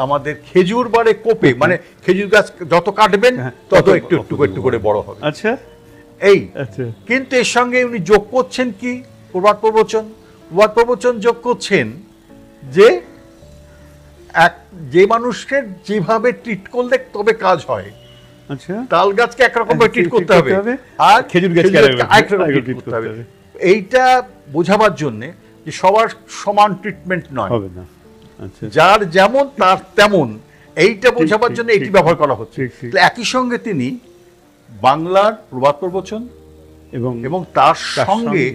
আমাদের খেজুর বারে কোপে, মানে খেজুর গাছ যত কাটবেন তত একটু একটু করে বড় হবে। আচ্ছা। এই কিন্তু এর সঙ্গে উনি যোগ করছেন কি? প্রবাদ প্রবচন যোগ করছেন যে মানুষকে যেভাবে ট্রিট করলে তবে কাজ হয়। আচ্ছা। তাল গাছকে একরকম ভাবে ট্রিট করতে হবে, আর খেজুর গাছকে আরেকরকম ট্রিট করতে হবে। এইটা বোঝাবার জন্য যে সবার সমান ট্রিটমেন্ট নয়, যার যেমন তার তেমন, এইটা বোঝাবার জন্য এটি ব্যবহার করা হচ্ছে। একই সঙ্গে তিনি বাংলার প্রবাদ প্রবচন এবং তার সঙ্গে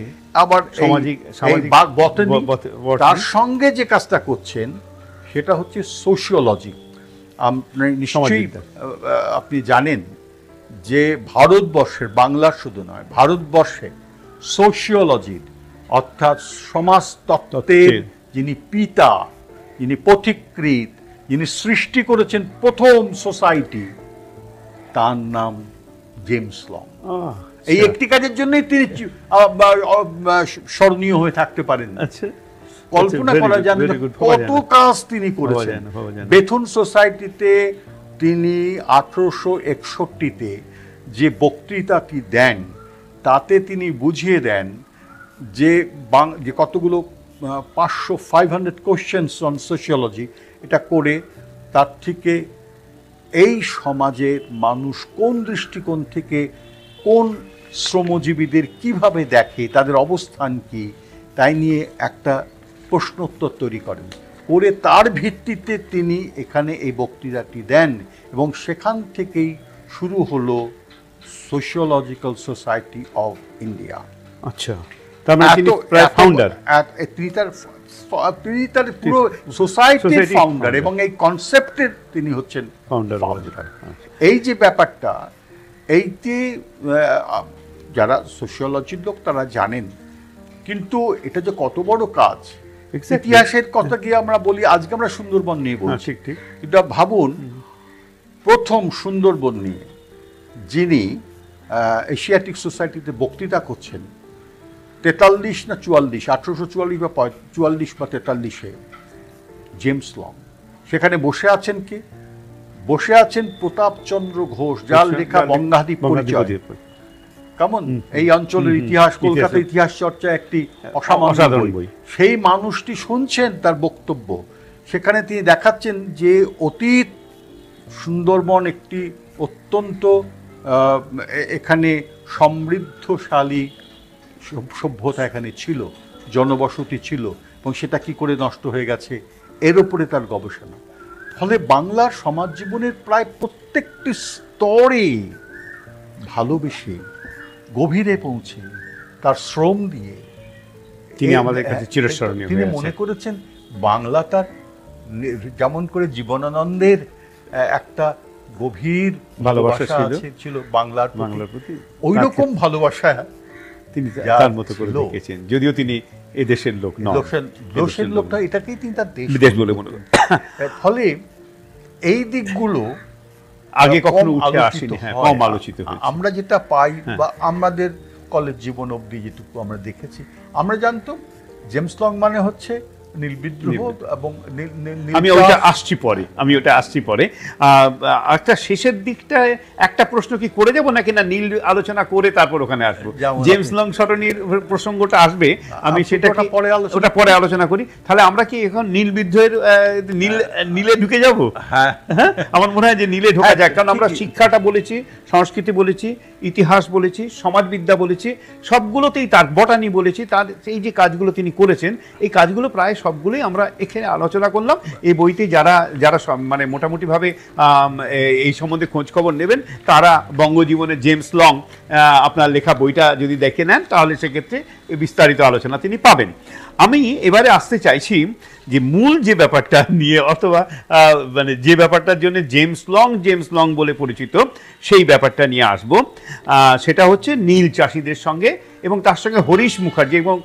আবার তার সঙ্গে যে কাজটা করছেন সেটা হচ্ছে সোশিওলজি। নিশ্চয়ই আপনি জানেন যে ভারতবর্ষের, বাংলার শুধু নয়, ভারতবর্ষে সোশিওলজির অর্থাৎ সমাজতত্ত্বের যিনি পিতা, যিনি পথিকৃৎ, যিনি সৃষ্টি করেছেন প্রথম সোসাইটি, তার নাম জেমস লং। আহ, এই আচ্ছা। একটি কাজের জন্যই তিনি স্মরণীয় হয়ে থাকতে পারেন। আচ্ছা, কল্পনা very করা good, যান very না good, ভাবা যায় কত না। কাজ তিনি করেছেন। যায় না, ভাবা যায় না। বেথুন সোসাইটিতে তিনি 1861-তে যে বক্তৃতাটি দেন তাতে তিনি বুঝিয়ে দেন যে যে কতগুলো 500 কোশ্চেন্স অন সোশিওলজি এটা করে তার থেকে এই সমাজের মানুষ কোন দৃষ্টিকোণ থেকে কোন শ্রমজীবীদের কিভাবে দেখে, তাদের অবস্থান কি, তাই নিয়ে একটা প্রশ্নোত্তর তৈরি করেন, করে তার ভিত্তিতে তিনি এখানে এই বক্তৃতাটি দেন এবং সেখান থেকেই শুরু হলো সোশিওলজিক্যাল সোসাইটি অফ ইন্ডিয়া। আচ্ছা, তার মানে তিনি প্রায় ফাউন্ডার। তিনি তার পুরো সোসাইটির Society ফাউন্ডার founder। এবং এই কনসেপ্টের তিনি হচ্ছেন ফাউন্ডার। এই যে ব্যাপারটা, এইতে যারা সোশিওলজির লোক তারা জানেন, কিন্তু এটা যে কত বড় কাজ, ইতিহাসের কথা গিয়ে আমরা বলি, আজকে আমরা সুন্দরবন নিয়ে বলছি, ঠিক ঠিক। কিন্তু ভাবুন প্রথম সুন্দরবন নিয়ে যিনি এশিয়াটিক সোসাইটিতে বক্তৃতা করছেন 43 না 44, 1844 বা 44 বা 43-এ, জেমস লং। সেখানে বসে আছেন কি? বসে আছেন প্রতাপচন্দ্র ঘোষ, যার লেখা বঙ্গাদী পরিচয়। কেমন এই অঞ্চলের ইতিহাস, কলকাতা ইতিহাস চর্চা একটি অসাধারণ বই। সেই মানুষটি শুনছেন তার বক্তব্য, সেখানে তিনি দেখাচ্ছেন যে অতীত সুন্দরবন একটি অত্যন্ত এখানে সমৃদ্ধশালী সভ্যতা এখানে ছিল, জনবসতি ছিল, এবং সেটা কি করে নষ্ট হয়ে গেছে এর উপরে তার গবেষণা। ফলে বাংলার সমাজ জীবনের প্রায় প্রত্যেকটি স্তরে ভালোবেসে, গভীরে পৌঁছে, তার শ্রম দিয়ে তিনি আমাদের কাছে চিরস্মরণীয়। তিনি মনে করেছেন বাংলা তার যেমন করে জীবনানন্দের একটা গভীর ভালোবাসা ছিল বাংলার প্রতি, ওই রকম ভালোবাসা তিনি তার মতো করে দেখেছেন, যদিও তিনি এই দেশের লোক নন। দেশের লোকটা এটাকেই তিনি তার দেশ বলে মনে করেন। ফলে এই দিকগুলো আগে কখনো উঠে আসেনি, কম আলোচিত হয়েছে। আমরা যেটা পাই বা আমাদের কলেজ জীবন অবধি যেটুকু আমরা দেখেছি, আমরা জানতাম জেমস লং মানে হচ্ছে নীল বিদ্রোহ এবং আমি ওটা আসছি পরে। একটা শেষের দিকটায় একটা প্রশ্ন কি করে যাব নাকি না নীল আলোচনা করে তারপর ওখানে আসবো? জেমস লং সরণির প্রসঙ্গটা আসবে, আমি সেটা ওটা পরে আলোচনা করি। তাহলে আমরা কি এখন নীল বিদ্রোহের নীলে ঢুকে যাব? হ্যাঁ, আমার মনে হয় যে নীলে ঢোকা যায়, কারণ আমরা শিক্ষাটা বলেছি, সংস্কৃতি বলেছি, ইতিহাস বলেছি, সমাজবিদ্যা বলেছি, সবগুলোতেই তার বটানি বলেছি। তার এই যে কাজগুলো তিনি করেছেন, এই কাজগুলো প্রায় সবগুলোই আমরা এখানে আলোচনা করলাম। এই বইতে যারা মানে মোটামুটিভাবে এই সম্বন্ধে খোঁজ খবর নেবেন, তারা বঙ্গজীবনের জেমস লং আপনার লেখা বইটা যদি দেখে নেন, তাহলে সেক্ষেত্রে বিস্তারিত আলোচনা তিনি পাবেন। আমি এবারে আসতে চাইছি যে মূল যে ব্যাপারটা নিয়ে, অথবা মানে যে ব্যাপারটার জন্য জেমস লং বলে পরিচিত, সেই ব্যাপারটা নিয়ে আসব। সেটা হচ্ছে নীল চাষিদের সঙ্গে এবং তার সঙ্গে হরিশ মুখার্জি। এবং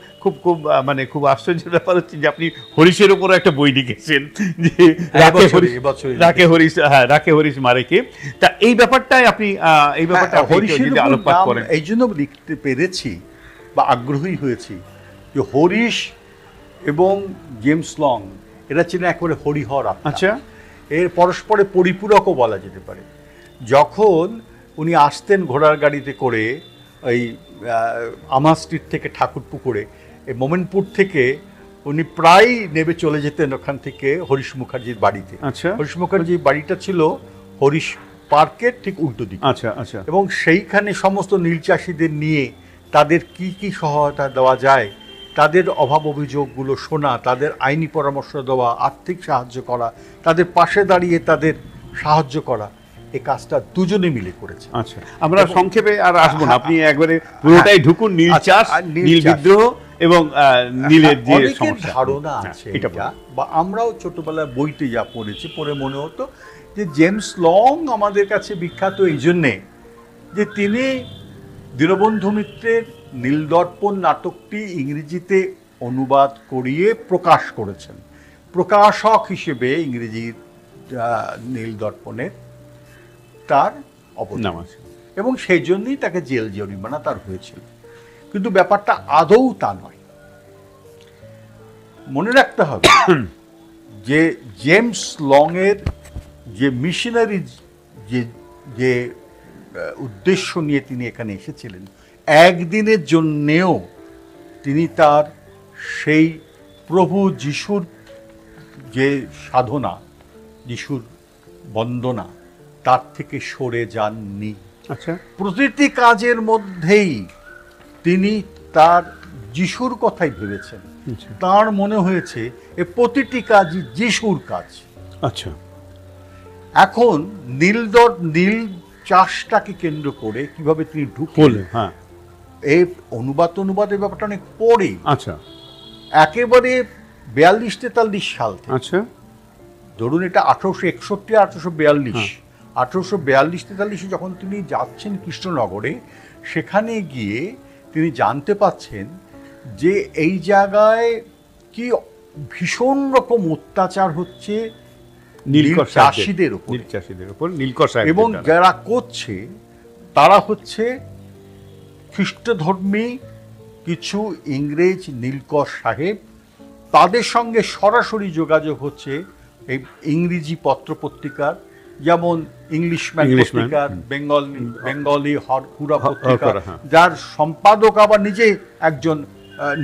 খুব আশ্চর্যের ব্যাপার হচ্ছে যে আপনি হরিশের উপর একটা বই লিখেছেন, যে রাখে হরিশ মারেকে। তা এই ব্যাপারটাই আপনি এই ব্যাপারটা হরিশের আলোকপাত করেন। এই জন্য লিখতে পেরেছি বা আগ্রহী হয়েছি যে হরিশ এবং জেমস লং এরা ছিল একেবারে হরিহর আত্মা। আচ্ছা, এর পরস্পরে পরিপূরকও বলা যেতে পারে। যখন উনি আসতেন ঘোড়ার গাড়িতে করে এই আমা স্ট্রিট থেকে ঠাকুরপুকুরে, এই মোমেনপুর থেকে উনি প্রায় নেমে চলে যেতেন ওখান থেকে হরিশ মুখার্জির বাড়িতে। আচ্ছা, হরিশ মুখার্জির বাড়িটা ছিল হরিশ পার্কের ঠিক উল্টো দিকে। আচ্ছা আচ্ছা। এবং সেইখানে সমস্ত নীল চাষিদের নিয়ে তাদের কি কি সহায়তা দেওয়া যায়, তাদের অভাব অভিযোগগুলো শোনা, তাদের আইনি পরামর্শ দেওয়া, আর্থিক সাহায্য করা, তাদের পাশে দাঁড়িয়ে তাদের সাহায্য করা, এই কাজটা দুজনে মিলে করেছে। আচ্ছা, আমরা সংক্ষেপে আর আসবো না, আপনি একবারে পুরোটাই ঢুকুন। নীল চাষ, নীল বিদ্রোহ এবং নীলের যে ধারণা আছে, এটা বা আমরাও ছোটবেলায় বইতে যা পড়েছি, পড়ে মনে হতো যে জেমস লং আমাদের কাছে বিখ্যাত এই জন্যে যে তিনি দীনবন্ধু মিত্রের নীলদর্পণ নাটকটি ইংরেজিতে অনুবাদ করিয়ে প্রকাশ করেছেন। প্রকাশক হিসেবে ইংরেজির নীলদর্পণের তার অবদান আছে এবং সেই জন্যই তাকে জেল জরিমানা তার হয়েছিল। কিন্তু ব্যাপারটা আদৌ তা নয়। মনে রাখতে হবে যে জেমস লং এর যে মিশনারি যে উদ্দেশ্য নিয়ে তিনি এখানে এসেছিলেন, একদিনের জন্যেও তিনি তার সেই প্রভু যিশুর যে সাধনা, যিশুর বন্দনা, তার থেকে সরে যাননি। আচ্ছা, প্রতিটি কাজের মধ্যেই তিনি তার যিশুর কথাই ভেবেছেন। তার মনে হয়েছে এ প্রতিটি কাজই যিশুর কাজ। আচ্ছা, এখন নীল চাষটাকে কেন্দ্র করে কিভাবে তিনি ঢুকলেন, হ্যাঁ, এই অনুবাদের ব্যাপারটা অনেক পরে। আচ্ছা, একেবারে 42-43 সাল থেকে, আচ্ছা, ধরুন এটা 1861 আর 1842, 1842-43 যখন তিনি যাচ্ছেন কৃষ্ণনগরে, সেখানে গিয়ে তিনি জানতে পাচ্ছেন যে এই জায়গায় কি ভীষণ রকম অত্যাচার হচ্ছে চাষিদের উপর, এবং যারা করছে তারা হচ্ছে খ্রিস্টধর্মী কিছু ইংরেজ নীলকর সাহেব। তাদের সঙ্গে সরাসরি যোগাযোগ হচ্ছে এই ইংরেজি পত্রপত্রিকার, যেমন ইংলিশম্যান পত্রিকার, বেঙ্গলি হুরা পত্রিকা, যার সম্পাদক আবার নিজে একজন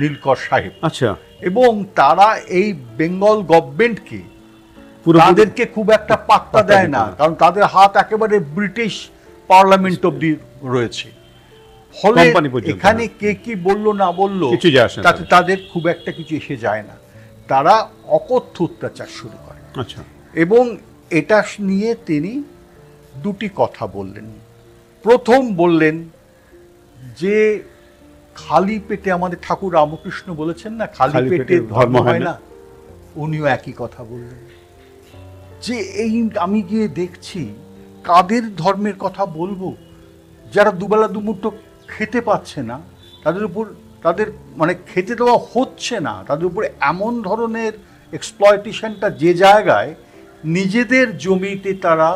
নীলকর সাহেব। আচ্ছা, এবং তারা এই বেঙ্গল গভর্নমেন্টকে, তাদেরকে খুব একটা পাত্তা দেয় না, কারণ তাদের হাত একেবারে ব্রিটিশ পার্লামেন্ট অব্দি রয়েছে। ফলে এখানে কে কি বললো না বললো তাতে তাদের খুব একটা কিছু এসে যায় না। তারা অকথ্য অত্যাচার শুরু করে। আচ্ছা, এবং এটা নিয়ে তিনি দুটি কথা বললেন। প্রথম বললেন যে খালি পেটে, আমাদের ঠাকুর রামকৃষ্ণ বলেছেন না, খালি পেটে ধর্ম হয় না, উনিও একই কথা বললেন যে এই আমি গিয়ে দেখছি কাদের ধর্মের কথা বলবো, যারা দুবেলা দুমুঠো খেতে পাচ্ছে না, তাদের মানে খেতে দেওয়া হচ্ছে না, তাদের উপর এমন ধরনের এক্সপ্লয়টেশনটা, যে জায়গায় নিজেদের জমিতে তারা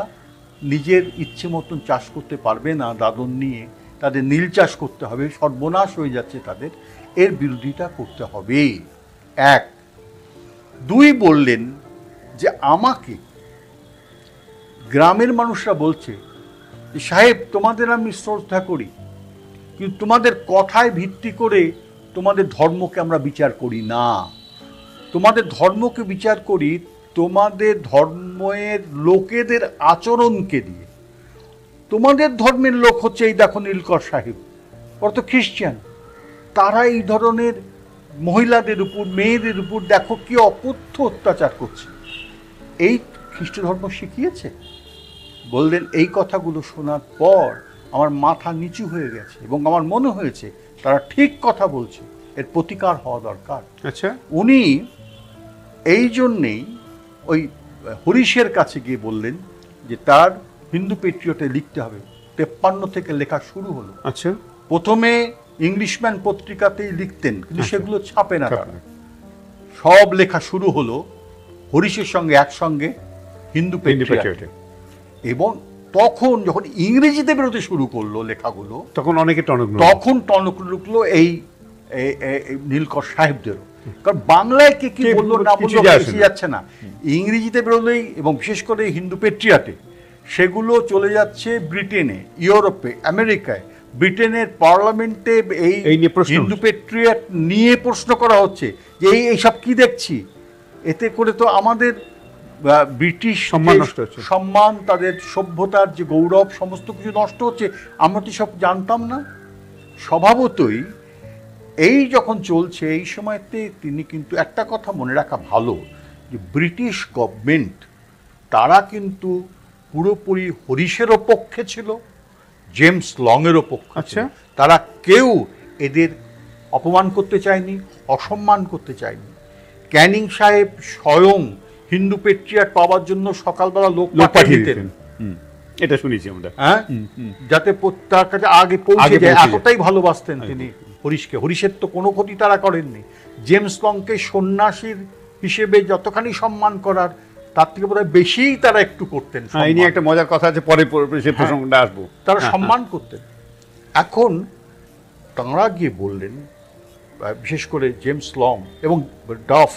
নিজের ইচ্ছে মতন চাষ করতে পারবে না, দাদন নিয়ে তাদের নীল চাষ করতে হবে, সর্বনাশ হয়ে যাচ্ছে তাদের, এর বিরোধিতা করতে হবে। এক। দুই, বললেন যে আমাকে গ্রামের মানুষরা বলছে যে সাহেব তোমাদের আমি শ্রদ্ধা করি, কিন্তু তোমাদের কথায় ভিত্তি করে তোমাদের ধর্মকে আমরা বিচার করি না, তোমাদের ধর্মকে বিচার করি তোমাদের ধর্মের লোকেদের আচরণকে দিয়ে। তোমাদের ধর্মের লোক হচ্ছে এই দেখো নীলকর সাহেব, ওরা তো খ্রিস্টান, তারা এই ধরনের মহিলাদের উপর, মেয়েদের উপর দেখো কি অকথ্য অত্যাচার করছে, এই খ্রিস্ট ধর্ম শিখিয়েছে। বললেন এই কথাগুলো শোনার পর আমার মাথা নিচু হয়ে গেছে এবং আমার মনে হয়েছে তারা ঠিক কথা বলছে, এর প্রতিকার হওয়া দরকার। আচ্ছা, উনি এই জন্যেই ওই হরিশের কাছে গিয়ে বললেন যে তার হিন্দু পেট্রিয়টে লিখতে হবে। 53 থেকে লেখা শুরু হলো। আচ্ছা, প্রথমে ইংলিশম্যান পত্রিকাতেই লিখতেন, কিন্তু সেগুলো ছাপে না, তারা সব লেখা শুরু হলো হরিশের সঙ্গে একসঙ্গে হিন্দু পেট্রিয়টে। এবং তখন যখন ইংরেজিতে বেরোতে শুরু করলো লেখাগুলো, তখন টনক ঢুকলো এই নীলকর সাহেবদেরও, কারণ বাংলায় কে কি বললো না বললো এসে যাচ্ছে না, ইংরেজিতে বেরোলেই, এবং বিশেষ করে হিন্দু পেট্রিয়টে, সেগুলো চলে যাচ্ছে ব্রিটেনে, ইউরোপে, আমেরিকায়। ব্রিটেনের পার্লামেন্টে এই হিন্দু পেট্রিয়ট নিয়ে প্রশ্ন করা হচ্ছে যে এইসব কি দেখছি, এতে করে তো আমাদের ব্রিটিশ সম্মান, তাদের সভ্যতার যে গৌরব, সমস্ত কিছু নষ্ট হচ্ছে, আমরা তো সব জানতাম না। স্বভাবতই এই যখন চলছে এই সময়তে তিনি কিন্তু একটা কথা মনে রাখা ভালো, যে ব্রিটিশ গভর্নমেন্ট তারা কিন্তু পুরোপুরি হরিশেরও পক্ষে ছিল, জেমস লংয়েরও পক্ষে। আচ্ছা, তারা কেউ এদের অপমান করতে চায়নি, অসম্মান করতে চায়নি। ক্যানিং সাহেব স্বয়ং হিন্দু পেট্রিয়ট পাওয়ার জন্য সকালবেলা লোক পাঠিয়ে দিতেন, এটা শুনেছি আমরা, হ্যাঁ, যাতে তার কাছে আগে পৌঁছে যায়, এতটাই ভালোবাসতেন তিনি হরিশকে। হরিশের তো কোনো ক্ষতি তারা করেননি। জেমস লংকে সন্ন্যাসীর হিসেবে যতখানি সম্মান করার তার থেকে বোধহয় বেশিই তারা একটু করতেন। এই নিয়ে একটা মজার কথা আছে, পরে সে প্রসঙ্গটা আসবো। তারা সম্মান করতেন। এখন তাঁরা গিয়ে বললেন, বিশেষ করে জেমস লং এবং ডাফ,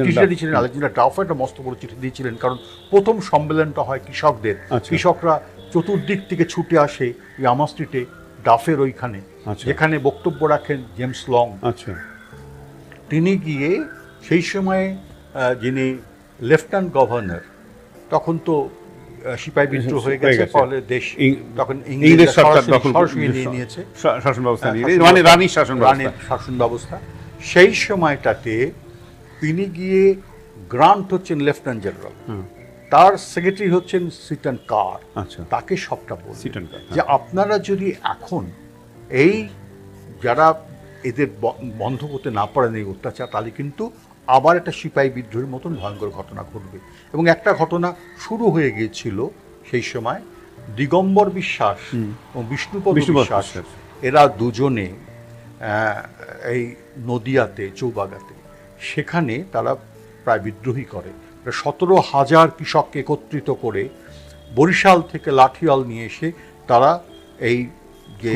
চিঠিটা দিয়েছিলেন আলেকজান্ডার ডাফ, একটা মস্ত বড় চিঠি দিয়েছিলেন, কারণ প্রথম সম্মেলনটা হয় কৃষকদের। কৃষকরা চতুর্দিক থেকে ছুটে আসে ইয়ামা স্ট্রিটে ডাফের ওইখানে, যেখানে বক্তব্য রাখেন জেমস লং। তিনি গিয়ে সেই সময়ে যিনি লেফটেন্যান্ট গভর্নর, তখন তো সিপাহী বিদ্রোহ হয়ে গেছে, ফলে দেশ তখন ইংরেজ সরাসরি নিয়ে নিয়েছে শাসন ব্যবস্থা, মানে রানীর শাসন ব্যবস্থা। সেই সময়টাতে তিনি গিয়ে, গ্রান্ট হচ্ছেন লেফটেন্যান্ট জেনারেল, তার সেক্রেটারি হচ্ছেন সিটন কার, তাকে সবটা বলছেন যে আপনারা যদি এখন এই যারা এদের বন্ধ করতে না পারেন এই অত্যাচার, তাহলে কিন্তু আবার একটা সিপাহী বিদ্রোহের মতন ভয়ঙ্কর ঘটনা ঘটবে। এবং একটা ঘটনা শুরু হয়ে গিয়েছিল সেই সময়। দিগম্বর বিশ্বাস ও বিষ্ণুপদ বিশ্বাস, এরা দুজনে এই নদিয়াতে, চৌবাগাতে, সেখানে তারা প্রায় বিদ্রোহী করে। 17,000 কৃষককে একত্রিত করে বরিশাল থেকে লাঠিয়াল নিয়ে এসে তারা এই যে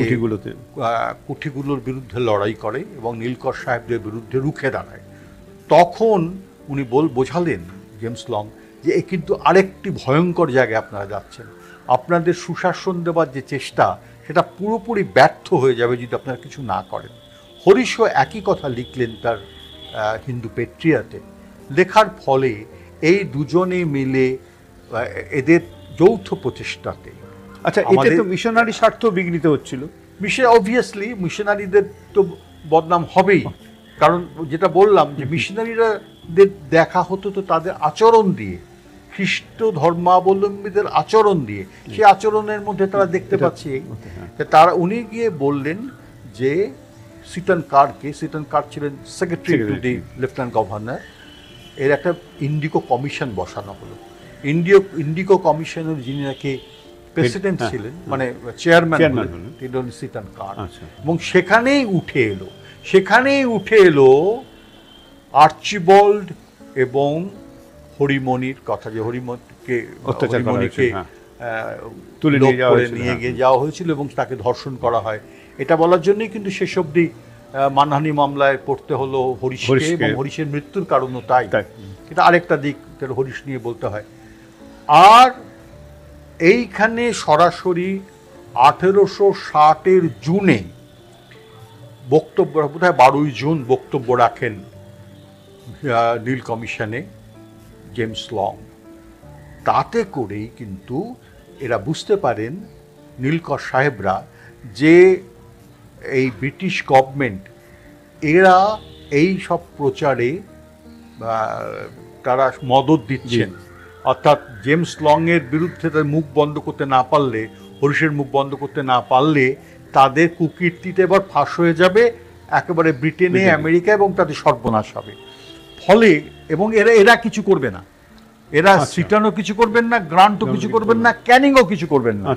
কুঠিগুলোর বিরুদ্ধে লড়াই করে এবং নীলকর সাহেবদের বিরুদ্ধে রুখে দাঁড়ায়। তখন উনি বোঝালেন জেমস লং যে এ কিন্তু আরেকটি ভয়ঙ্কর জায়গায় আপনারা যাচ্ছেন, আপনাদের সুশাসন দেওয়ার যে চেষ্টা সেটা পুরোপুরি ব্যর্থ হয়ে যাবে যদি আপনারা কিছু না করেন। হরিশও একই কথা লিখলেন তার হিন্দু পেট্রিয়াতে। লেখার ফলে এই দুজনে মিলে এদের যৌথ প্রচেষ্টাতে, আচ্ছা, এটা তো মিশনারি স্বার্থ বিঘ্নিত হচ্ছিল। অবভিয়াসলি মিশনারিদের তো বদনাম হবেই, কারণ যেটা বললাম যে মিশনারিদের দেখা হতো তো তাদের আচরণ দিয়ে, খ্রিস্ট ধর্মাবলম্বীদের আচরণ দিয়ে। সেই আচরণের মধ্যে তারা দেখতে পাচ্ছে তারা, উনি গিয়ে বললেন যে সিটন কারকে, সিটন কার ছিলেন secretary to the lieutenant governor, এর একটা ইন্ডিকো কমিশন বসানো হলো। ইন্ডিকো কমিশনের যিনি নাকি প্রেসিডেন্ট ছিলেন, মানে চেয়ারম্যান, তিনি হলেন সিটন কার। এবং সেখানেই উঠে এলো আর্চিবল্ড এবং হরিমনির কথা, যে হরিমনিকে তুলে নিয়ে গিয়ে যাওয়া হয়েছিল এবং তাকে ধর্ষণ করা হয়। এটা বলার জন্যই কিন্তু শেষ অবধি মানহানি মামলায় পড়তে হলো হরিশকে, এবং হরিশের মৃত্যুর কারণও তাই। এটা আরেকটা দিক হরিশ নিয়ে বলতে হয়। আর এইখানে সরাসরি 1860 জুনে বক্তব্য, বোধহয় 12 জুন বক্তব্য রাখেন নীল কমিশনে জেমস লং। তাতে করেই কিন্তু এরা বুঝতে পারেন, নীলকর সাহেবরা, যে এই ব্রিটিশ গভর্নমেন্ট এরা এই সব প্রচারে তারা মদত দিচ্ছেন। অর্থাৎ জেমস লংয়ের বিরুদ্ধে তাদের মুখ বন্ধ করতে না পারলে, হরিশের মুখ বন্ধ করতে না পারলে তাদের কুকীর্তিতে এবার ফাঁস হয়ে যাবে একেবারে ব্রিটেনে, আমেরিকা, এবং তাদের সর্বনাশ হবে। ফলে এবং এরা কিছু করবে না, এরা সিটনও কিছু করবেন না, গ্রান্টও কিছু করবেন না, ক্যানিংও কিছু করবেন না।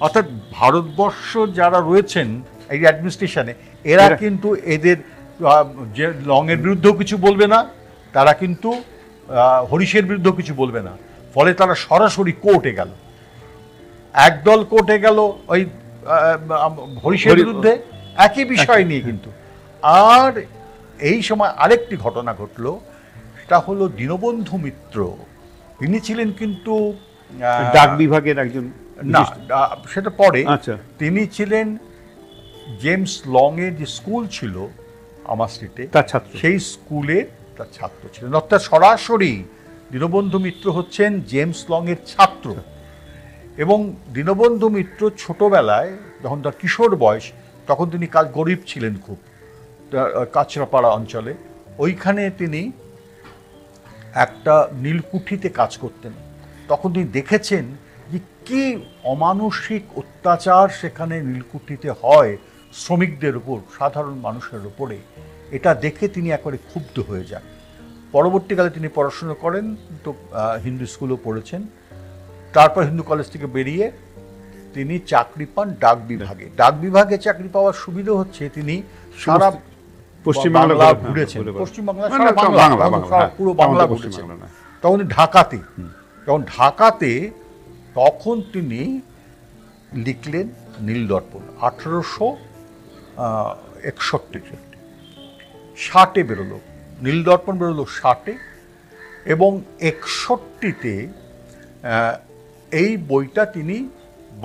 অর্থাৎ ভারতবর্ষ যারা রয়েছেন এই অ্যাডমিনিস্ট্রেশনে, এরা কিন্তু এদের যে লংয়ের বিরুদ্ধেও কিছু বলবে না, তারা কিন্তু হরিশের বিরুদ্ধেও কিছু বলবে না। ফলে তারা সরাসরি কোর্টে গেল, একদল কোর্টে গেল ওই হরিশের বিরুদ্ধে একই বিষয় নিয়ে কিন্তু। আর এই সময় আরেকটি ঘটনা ঘটলো, সেটা হলো দীনবন্ধু মিত্র। তিনি ছিলেন কিন্তু ডাক বিভাগের একজন, না সেটা পরে, তিনি ছিলেন জেমস লং এর যে স্কুল ছিল আমার স্ট্রিটে, তার ছাত্র, সেই স্কুলের তার ছাত্র ছিলেন। অর্থাৎ সরাসরি দীনবন্ধু মিত্র হচ্ছেন জেমস লং এর ছাত্র। এবং দীনবন্ধু মিত্র ছোটবেলায়, যখন তার কিশোর বয়স, তখন তিনি গরিব ছিলেন খুব, কাছড়াপাড়া অঞ্চলে। ওইখানে তিনি একটা নীলকুঠিতে কাজ করতেন। তখন তিনি দেখেছেন যে কি অমানসিক অত্যাচার সেখানে নীলকুঠিতে হয় শ্রমিকদের উপর, সাধারণ মানুষের উপরে। এটা দেখে তিনি একেবারে ক্ষুব্ধ হয়ে যান। পরবর্তীকালে তিনি পড়াশুনো করেন, তো হিন্দু স্কুলেও পড়েছেন। তারপর হিন্দু কলেজ থেকে বেরিয়ে তিনি চাকরি পান ডাক বিভাগে। ডাক বিভাগে চাকরি পাওয়ার সুবিধা হচ্ছে তিনি সারা পশ্চিমবাংলা ঘুরেছেন, পশ্চিমবাংলা পুরো বাংলা ঘুরেছেন। তখন ঢাকাতে, তখন তিনি লিখলেন নীলদর্পণ 1861। 60 বেরোলো নীলদর্পণ, বেরোলো 60 এবং 61-তে এই বইটা তিনি,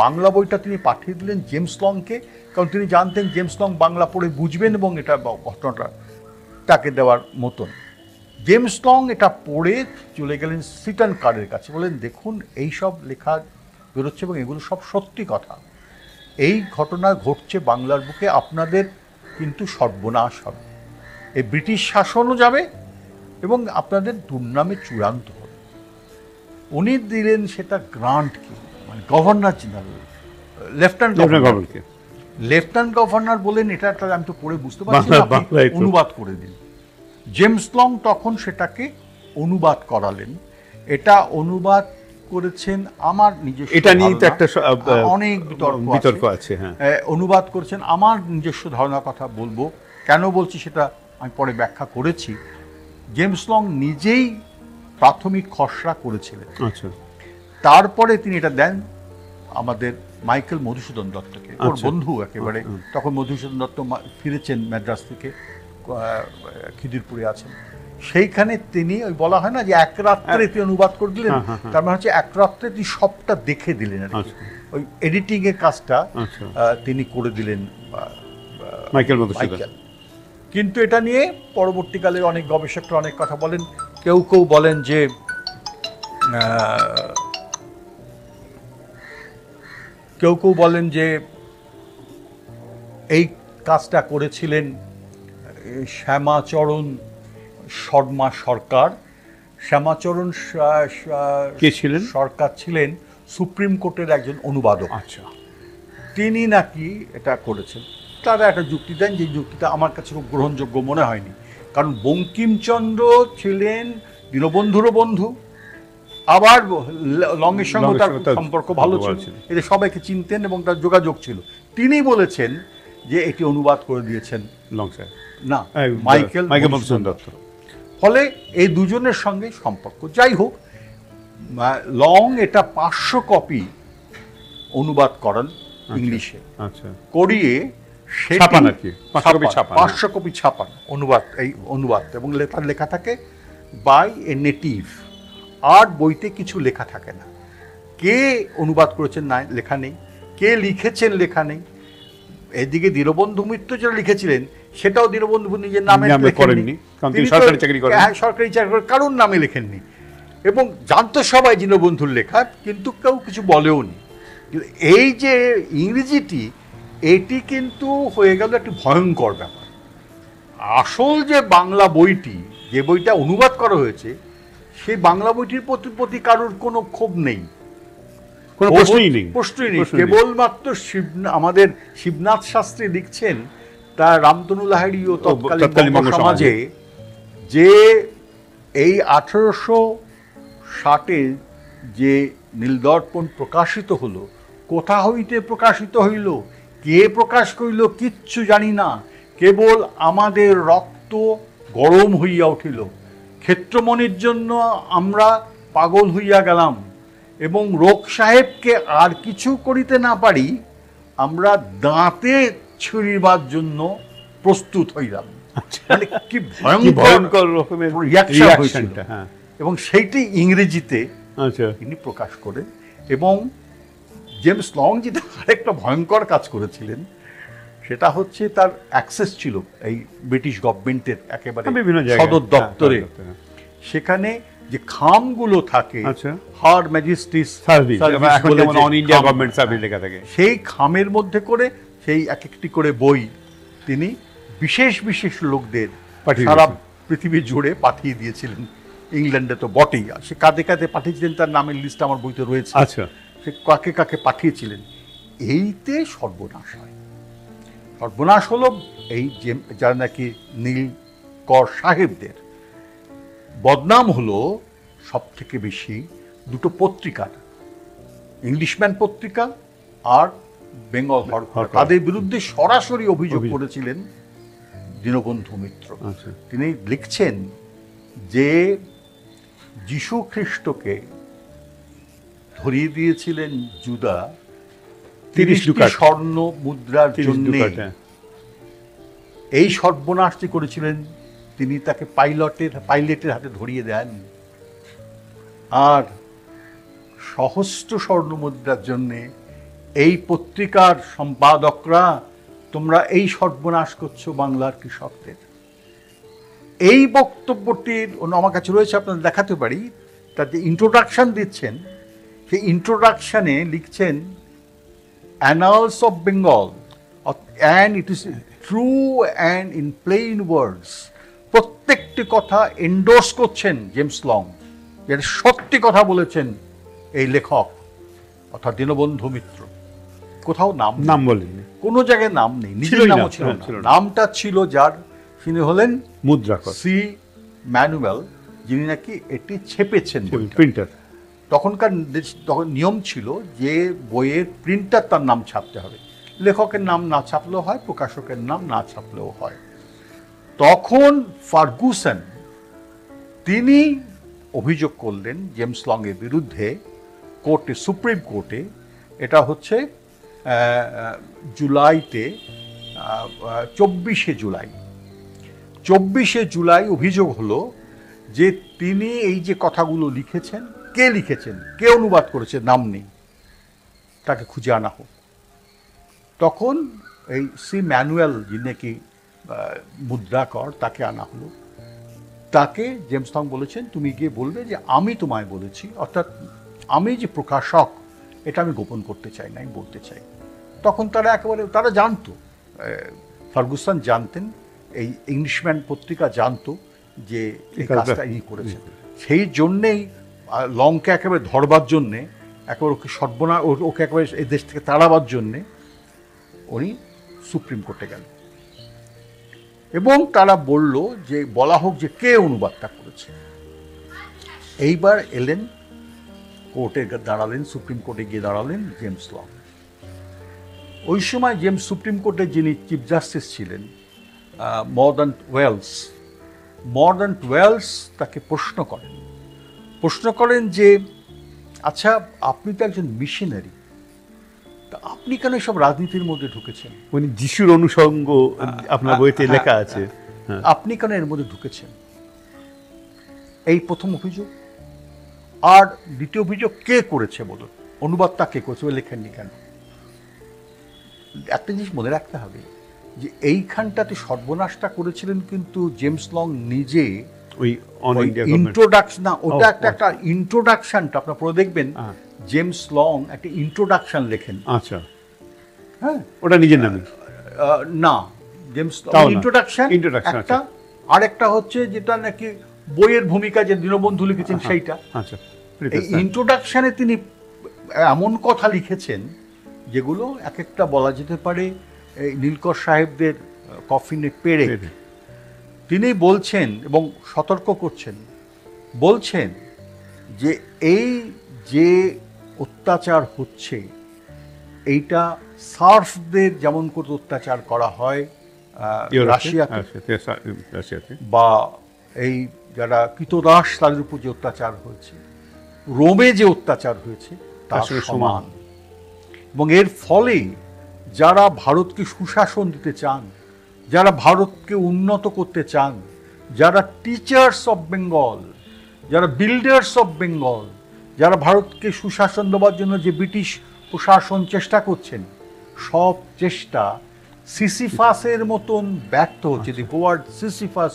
বাংলা বইটা তিনি পাঠিয়ে দিলেন জেমস লংকে, কারণ তিনি জানতেন জেমস লং বাংলা পড়ে বুঝবেন এবং এটা ঘটনাটা তাকে দেওয়ার মতন। জেমস লং এটা পড়ে চলে গেলেন সিটন কারের কাছে, বলেন দেখুন এই সব লেখা বেরোচ্ছে এবং এগুলো সব সত্যি কথা, এই ঘটনা ঘটছে বাংলার বুকে, আপনাদের কিন্তু সর্বনাশ হবে, এই ব্রিটিশ শাসনও যাবে এবং আপনাদের দুর্নামে চূড়ান্ত হবে। উনি দিলেন সেটা গ্রান্টকে, মানে গভর্নর জেনারেল, লেফটেন্যান্ট গভর্নর বলেন এটা আমি তো পড়ে বুঝতে পারছি না, অনুবাদ করে দিন। জেমস লং তখন সেটাকে অনুবাদ করালেন। এটা অনুবাদ করেছেন আমার নিজস্ব, এটা নিয়ে তো একটা অনেক বিতর্ক আছে। অনুবাদ করেছেন আমার নিজস্ব ধারণার কথা বলবো, কেন বলছি সেটা আমি পরে ব্যাখ্যা করেছি। জেমস লং নিজেই প্রাথমিক খসড়া করেছিলেন, তারপরে তিনি এটা দেন আমাদের মাইকেল মধুসূদন দত্তকে, ওর বন্ধু একেবারে। তখন মধুসূদন দত্ত ফিরেছেন ম্যাড্রাস থেকে, খিদিরপুরে আছেন, সেইখানে তিনি ওই বলা হয় না যে এক রাত্রে তিনি অনুবাদ করে দিলেন, তার মানে হচ্ছে এক রাত্রে তিনি সবটা দেখে দিলেন আর কি। ওই এডিটিং এর কাজটা তিনি করে দিলেন মাইকেল। কিন্তু এটা নিয়ে পরবর্তীকালে অনেক গবেষকরা অনেক কথা বলেন। কেউ কেউ বলেন যে এই কাজটা করেছিলেন শ্যামাচরণ শর্মা সরকার। শ্যামাচরণ সরকার ছিলেন সুপ্রিম কোর্টের একজন অনুবাদক। তিনি নাকি এটা করেছেন। তারা একটা যুক্তি দেন, যে যুক্তিটা আমার কাছে খুব গ্রহণযোগ্য মনে হয়নি, কারণ বঙ্কিমচন্দ্র ছিলেন দীনবন্ধুরও বন্ধু, আবার লংয়ের সঙ্গে তার সম্পর্ক ভালো ছিল, এদের সবাইকে চিনতেন এবং তার যোগাযোগ ছিল। তিনি বলেছেন যে এটি অনুবাদ করে দিয়েছেন লং সাহেব, না মাইকেল মধুসূদন দত্ত। ফলে এই দুজনের সঙ্গে সম্পর্ক। যাই হোক, লং এটা 500 কপি অনুবাদ করেন ইংলিশে, করিয়ে 500 কপি ছাপান অনুবাদ এবং লেখা থাকে বাই এ নেটিভ। আর বইতে কিছু লেখা থাকে না, কে অনুবাদ করেছেন না লেখা নেই, কে লিখেছেন লেখা নেই। এদিকে দীনবন্ধু মিত্র যেটা লিখেছিলেন সেটাও দীনবন্ধু নিজের নামে লেখেননি, সরকারি চাকরি কারোর নামে লেখেননি, এবং জানতো সবাই দীনবন্ধুর লেখা, কিন্তু কেউ কিছু বলেও নি। এই যে ইংরেজিটি, এটি কিন্তু হয়ে গেল একটি ভয়ঙ্কর ব্যাপার। আসল যে বাংলা বইটি, যে বইটা অনুবাদ করা হয়েছে, সেই বাংলা বইটির প্রতি কারোর কোনো ক্ষোভ নেই, কোনো প্রশ্নই নেই। কেবলমাত্র আমাদের শিবনাথ শাস্ত্রী লিখছেন তার রামতনু লাহিড়ী ও তৎকালীন সমাজে, যে এই 1860-এ যে নীলদর্পণ প্রকাশিত হলো, কোথা হইতে প্রকাশিত হইল, কে প্রকাশ করিল কিচ্ছু জানি না, কেবল আমাদের রক্ত গরম হইয়া উঠিল, ক্ষেত্রমণির জন্য আমরা পাগল হইয়া গেলাম, এবং রোগ সাহেবকে আর কিছু করিতে না পারি আমরা দাঁতে ছুরিবার জন্য প্রস্তুত হইলাম। মানে কি ভয়ঙ্কর রকমের রিঅ্যাকশন, এবং সেইটি ইংরেজিতে তিনি প্রকাশ করেন। এবং জেমস লং যেটা আরেকটা ভয়ঙ্কর কাজ করেছিলেন, সেটা হচ্ছে তার অ্যাক্সেস ছিল এই ব্রিটিশ গভর্নমেন্টের একেবারে সদর দপ্তরে, সেখানে যে খামগুলো থাকে, হার ম্যাজিস্ট্রিস সার্ভিস, সেই খামের মধ্যে করে সেই এক একটি করে বই তিনি বিশেষ বিশেষ লোকদের সারা পৃথিবী জুড়ে পাঠিয়ে দিয়েছিলেন। ইংল্যান্ডে তো বটেই, সে কাঁদে কাঁদে পাঠিয়েছিলেন, তার নামের লিস্ট আমার বইতে রয়েছে। সে কাকে কাকে পাঠিয়েছিলেন। এইতে সর্বনাশ হয়। সর্বনাশ হলো এই যে যারা নাকি নীলকর সাহেবদের। বদনাম হলো সব থেকে বেশি দুটো পত্রিকার, ইংলিশম্যান পত্রিকা আর বেঙ্গল হরকার, তাদের বিরুদ্ধে সরাসরি অভিযোগ করেছিলেন দীনবন্ধু মিত্র। তিনি লিখছেন যে যীশু খ্রিস্টকে ধরিয়ে দিয়েছিলেন জুদা 30 30টি দুকাত। স্বর্ণ মুদ্রার 30 জন্য। দুকাত, হ্যাঁ। এই সর্বনাশটি করেছিলেন তিনি, তাকে পাইলটের হাতে ধরিয়ে দেন। আর সহস্র স্বর্ণ মুদ্রার জন্যে এই পত্রিকার সম্পাদকরা তোমরা এই সর্বনাশ করছো বাংলার কৃষকদের। এই বক্তব্যটির আমার কাছে রয়েছে, আপনাদের দেখাতে পারি। তার যে ইন্ট্রোডাকশন দিচ্ছেন, সেই ইন্ট্রোডাকশনে লিখছেন annals of Bengal and it is true and in plain words. প্রত্যেকটি কথা এন্ডোর্স করছেন জেমস লং, যেটা সত্যি কথা বলেছেন এই লেখক অর্থাৎ দীনবন্ধু মিত্র। কোথাও নাম বলেননি, কোনো জায়গায় নাম নেই, নিজের ছিলই না, নামও ছিল হ্যাঁ, না। ছিল না। নামটা ছিল যার, তিনি হলেন মুদ্রাকর, সি ম্যানুয়াল, যিনি নাকি এটি ছেপেছেন বইটা। প্রিন্টার। তখন নিয়ম ছিল যে বইয়ের প্রিন্টার তার নাম ছাপতে হবে, লেখকের নাম না ছাপলেও হয়, প্রকাশকের নাম না ছাপলেও হয়। তখন ফার্গুসন তিনি অভিযোগ করলেন জেমস লং এর বিরুদ্ধে কোর্টে, সুপ্রিম কোর্টে। এটা হচ্ছে জুলাইতে, 24শে জুলাই অভিযোগ হলো যে তিনি এই যে কথাগুলো লিখেছেন, কে লিখেছেন, কে অনুবাদ করেছে নাম নেই, তাকে খুঁজে আনা হোক। তখন এই সি ম্যানুয়াল, যিনি নাকি মুদ্রাকর, তাকে আনা হলো। তাকে জেমস লং বলেছেন তুমি গিয়ে বলবে যে আমি তোমায় বলেছি, অর্থাৎ আমি যে প্রকাশক এটা আমি গোপন করতে চাই না, আমি বলতে চাই। তখন তারা জানতো, ফার্গুসন জানতেন, এই ইংলিশম্যান পত্রিকা জানতো যে এই কাজটা ইনি করেছেন। সেই জন্যেই লংকে একেবারে ধরবার জন্যে, একেবারে ওকে ওকে একেবারে এই দেশ থেকে তাড়াবার জন্যে উনি সুপ্রিম কোর্টে গেলেন এবং তারা বলল যে বলা হোক যে কে অনুবাদটা করেছে। এইবার এলেন কোর্টে দাঁড়ালেন, সুপ্রিম কোর্টে গিয়ে দাঁড়ালেন জেমস লং। ওই সময় সুপ্রিম কোর্টের যিনি চিফ জাস্টিস ছিলেন মর্ডান ওয়েলস তাকে প্রশ্ন করেন যে আচ্ছা, আপনি তো একজন মিশনারি, তা আপনি কেন সব রাজনীতির মধ্যে ঢুকেছেন? উনি যিশুর অনুষঙ্গ আপনার বইতে লেখা আছে, আপনি কেন এর মধ্যে ঢুকেছেন? এই প্রথম অভিযোগ। আর দ্বিতীয় অভিযোগ কে করেছে বলুন, অনুবাদটা কে করেছে, লেখেননি কেন? একটা জিনিস মনে রাখতে হবে যে এইখানটাতে সর্বনাশটা করেছিলেন কিন্তু জেমস লং নিজে। ওই ইন্ট্রোডাকশন না, ওটা একটা ইন্ট্রোডাকশনটা আপনার পড়ে দেখবেন, জেমস লং একটা ইন্ট্রোডাকশন লেখেন। আচ্ছা, হ্যাঁ, ওটা নিজের নামে না, জেমস ইন্ট্রোডাকশন একটা, আর একটা হচ্ছে যেটা নাকি বইয়ের ভূমিকা যে দীনবন্ধু লিখেছেন সেইটা। আচ্ছা, এই ইন্ট্রোডাকশনে তিনি এমন কথা লিখেছেন যেগুলো এক একটা বলা যেতে পারে এই নীলকর সাহেবদের কফিনে পেড়ে। তিনি বলছেন এবং সতর্ক করছেন, বলছেন যে এই যে অত্যাচার হচ্ছে, এইটা সার্ফদের যেমন করে অত্যাচার করা হয় রাশিয়াতে, বা এই যারা কৃতদাস তাদের উপর যে অত্যাচার হয়েছে, রোমে যে অত্যাচার হয়েছে তার সমান। এবং এর ফলে যারা ভারতকে সুশাসন দিতে চান, যারা ভারতকে উন্নত করতে চান, যারা টিচার্স অফ বেঙ্গল, যারা বিল্ডার্স অফ বেঙ্গল, যারা ভারতকে সুশাসন দেওয়ার জন্য যে ব্রিটিশ প্রশাসন চেষ্টা করছেন, সব চেষ্টা সিসিফাসের মতন ব্যর্থ হচ্ছে। দি ওয়ার্ড সিসিফাস,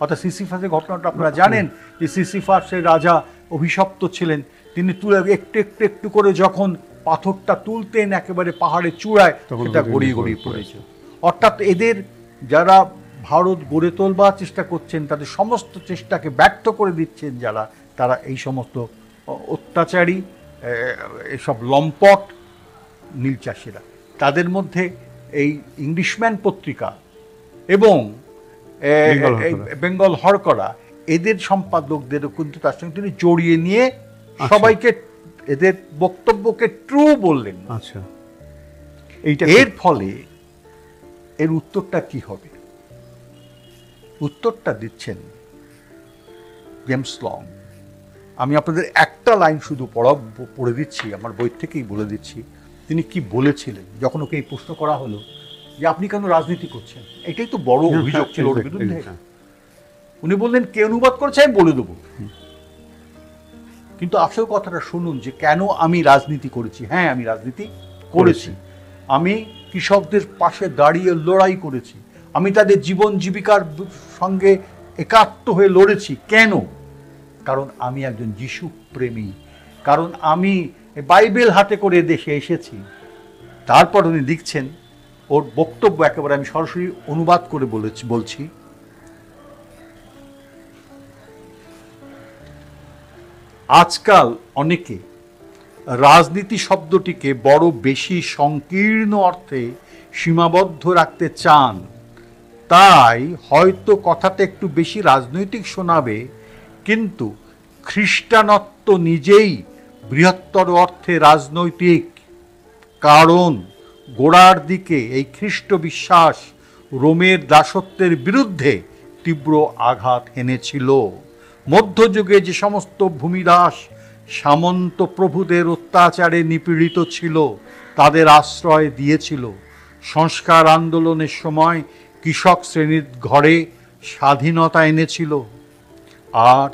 অর্থাৎ সিসিফাসের ঘটনাটা আপনারা জানেন যে সিসিফাসের রাজা অভিশপ্ত ছিলেন। তিনি তুলে একটু একটু একটু করে যখন পাথরটা তুলতেন একেবারে পাহাড়ের চূড়ায়, সেটা গড়িয়ে গড়িয়ে পড়েছে। অর্থাৎ এদের যারা ভারত গড়ে তোলবার চেষ্টা করছেন, তাদের সমস্ত চেষ্টাকে ব্যর্থ করে দিচ্ছেন যারা, তারা এই সমস্ত অত্যাচারী, এসব লম্পট নীল চাষিরা। তাদের মধ্যে এই ইংলিশম্যান পত্রিকা এবং বেঙ্গল হরকরা, এদের সম্পাদকদেরও কিন্তু তার সঙ্গে তিনি জড়িয়ে নিয়ে সবাইকে এদের বক্তব্যকে ট্রু বললেন। আচ্ছা, এর ফলে এর উত্তরটা কি হবে? উত্তরটা দিচ্ছেন জেমস লং, আমি আপনাদের একটা লাইন শুধু পড়ে দিচ্ছি, আমার বই থেকেই বলে দিচ্ছি তিনি কি বলেছিলেন যখন ওকে এই প্রশ্ন করা হলো যে আপনি কেন রাজনীতি করছেন। এটাই তো বড় অভিযোগ ছিল ওর বিরুদ্ধে। উনি বললেন কে অনুবাদ করেছে আমি বলে দেবো, কিন্তু আসল কথাটা শুনুন যে কেন আমি রাজনীতি করেছি। হ্যাঁ, আমি রাজনীতি করেছি, আমি কৃষকদের পাশে দাঁড়িয়ে লড়াই করেছি, আমি তাদের জীবন জীবিকার সঙ্গে একাত্ম হয়ে লড়েছি। কেন? কারণ আমি একজন যিশু প্রেমী, কারণ আমি বাইবেল হাতে করে দেশে এসেছি। তারপর উনি লিখছেন, ওর বক্তব্য একেবারে আমি সরাসরি অনুবাদ করে বলছি, আজকাল অনেকে রাজনীতি শব্দটিকে বড় বেশি সংকীর্ণ অর্থে সীমাবদ্ধ রাখতে চান, তাই হয়তো কথাটা একটু বেশি রাজনৈতিক শোনাবে, কিন্তু খ্রিস্টানত্ব নিজেই বৃহত্তর অর্থে রাজনৈতিক। কারণ গোড়ার দিকে এই খ্রিস্ট বিশ্বাস রোমের দাসত্বের বিরুদ্ধে তীব্র আঘাত এনেছিল। মধ্যযুগে যে সমস্ত ভূমিদাস সামন্ত প্রভুদের অত্যাচারে নিপীড়িত ছিল তাদের আশ্রয় দিয়েছিল। সংস্কার আন্দোলনের সময় কৃষক শ্রেণীর ঘরে স্বাধীনতা এনেছিল। আর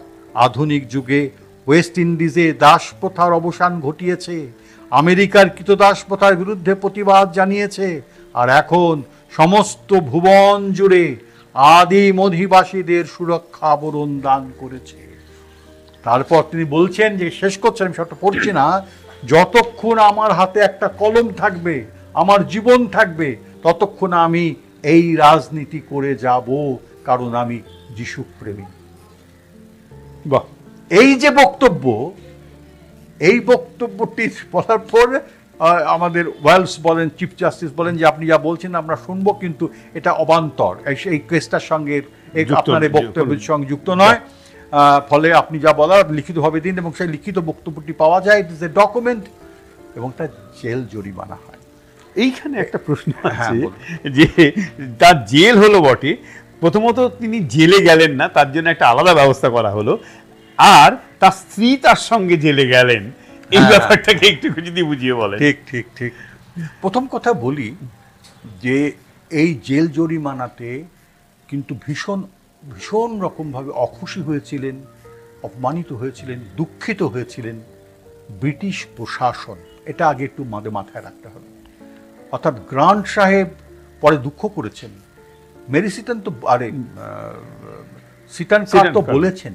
আধুনিক যুগে ওয়েস্ট ইন্ডিজে দাসপ্রথার অবসান ঘটিয়েছে, আমেরিকার কৃতদাস প্রথার বিরুদ্ধে প্রতিবাদ জানিয়েছে, আর এখন সমস্ত ভুবন জুড়ে আদিম অধিবাসীদের সুরক্ষা আবরণ দান করেছে। তারপর তিনি বলছেন যে, শেষ করছেন, আমি সবটা পড়ছি না, যতক্ষণ আমার হাতে একটা কলম থাকবে, আমার জীবন থাকবে, ততক্ষণ আমি এই রাজনীতি করে যাব, কারণ আমি যিশু প্রেমী। বাহ, এই যে বক্তব্য, এই বক্তব্যটি বলার পর আমাদের ওয়েলস বলেন, চিফ জাস্টিস বলেন যে আপনি যা বলছেন আমরা শুনবো, কিন্তু এটা অবান্তর, এই কেসটার সঙ্গে আপনার এই বক্তব্যের সঙ্গে যুক্ত নয়। ফলে আপনি যা বলার লিখিতভাবে দিন, এবং সেই লিখিত বক্তব্যটি পাওয়া যায়, ইট ইজ এ ডকুমেন্ট, এবং তার জেল জরিমানা হয়। এইখানে একটা প্রশ্ন আছে যে তার জেল হলো বটে, প্রথমত তিনি জেলে গেলেন না, তার জন্য একটা আলাদা ব্যবস্থা করা হলো, আর তার স্ত্রী তার সঙ্গে জেলে গেলেন, এই ব্যাপারটাকে একটু যদি বুঝিয়ে বলেন। ঠিক ঠিক ঠিক। প্রথম কথা বলি যে এই জেল জরিমানাতে কিন্তু ভীষণ ভীষণ রকমভাবে অখুশি হয়েছিলেন, অপমানিত হয়েছিলেন, দুঃখিত হয়েছিলেন ব্রিটিশ প্রশাসন। এটা আগে একটু মাথায় রাখতে হবে। অর্থাৎ গ্রান্ট সাহেব পরে দুঃখ করেছেন, মেরি সিটন তো সিটন তো বলেছেন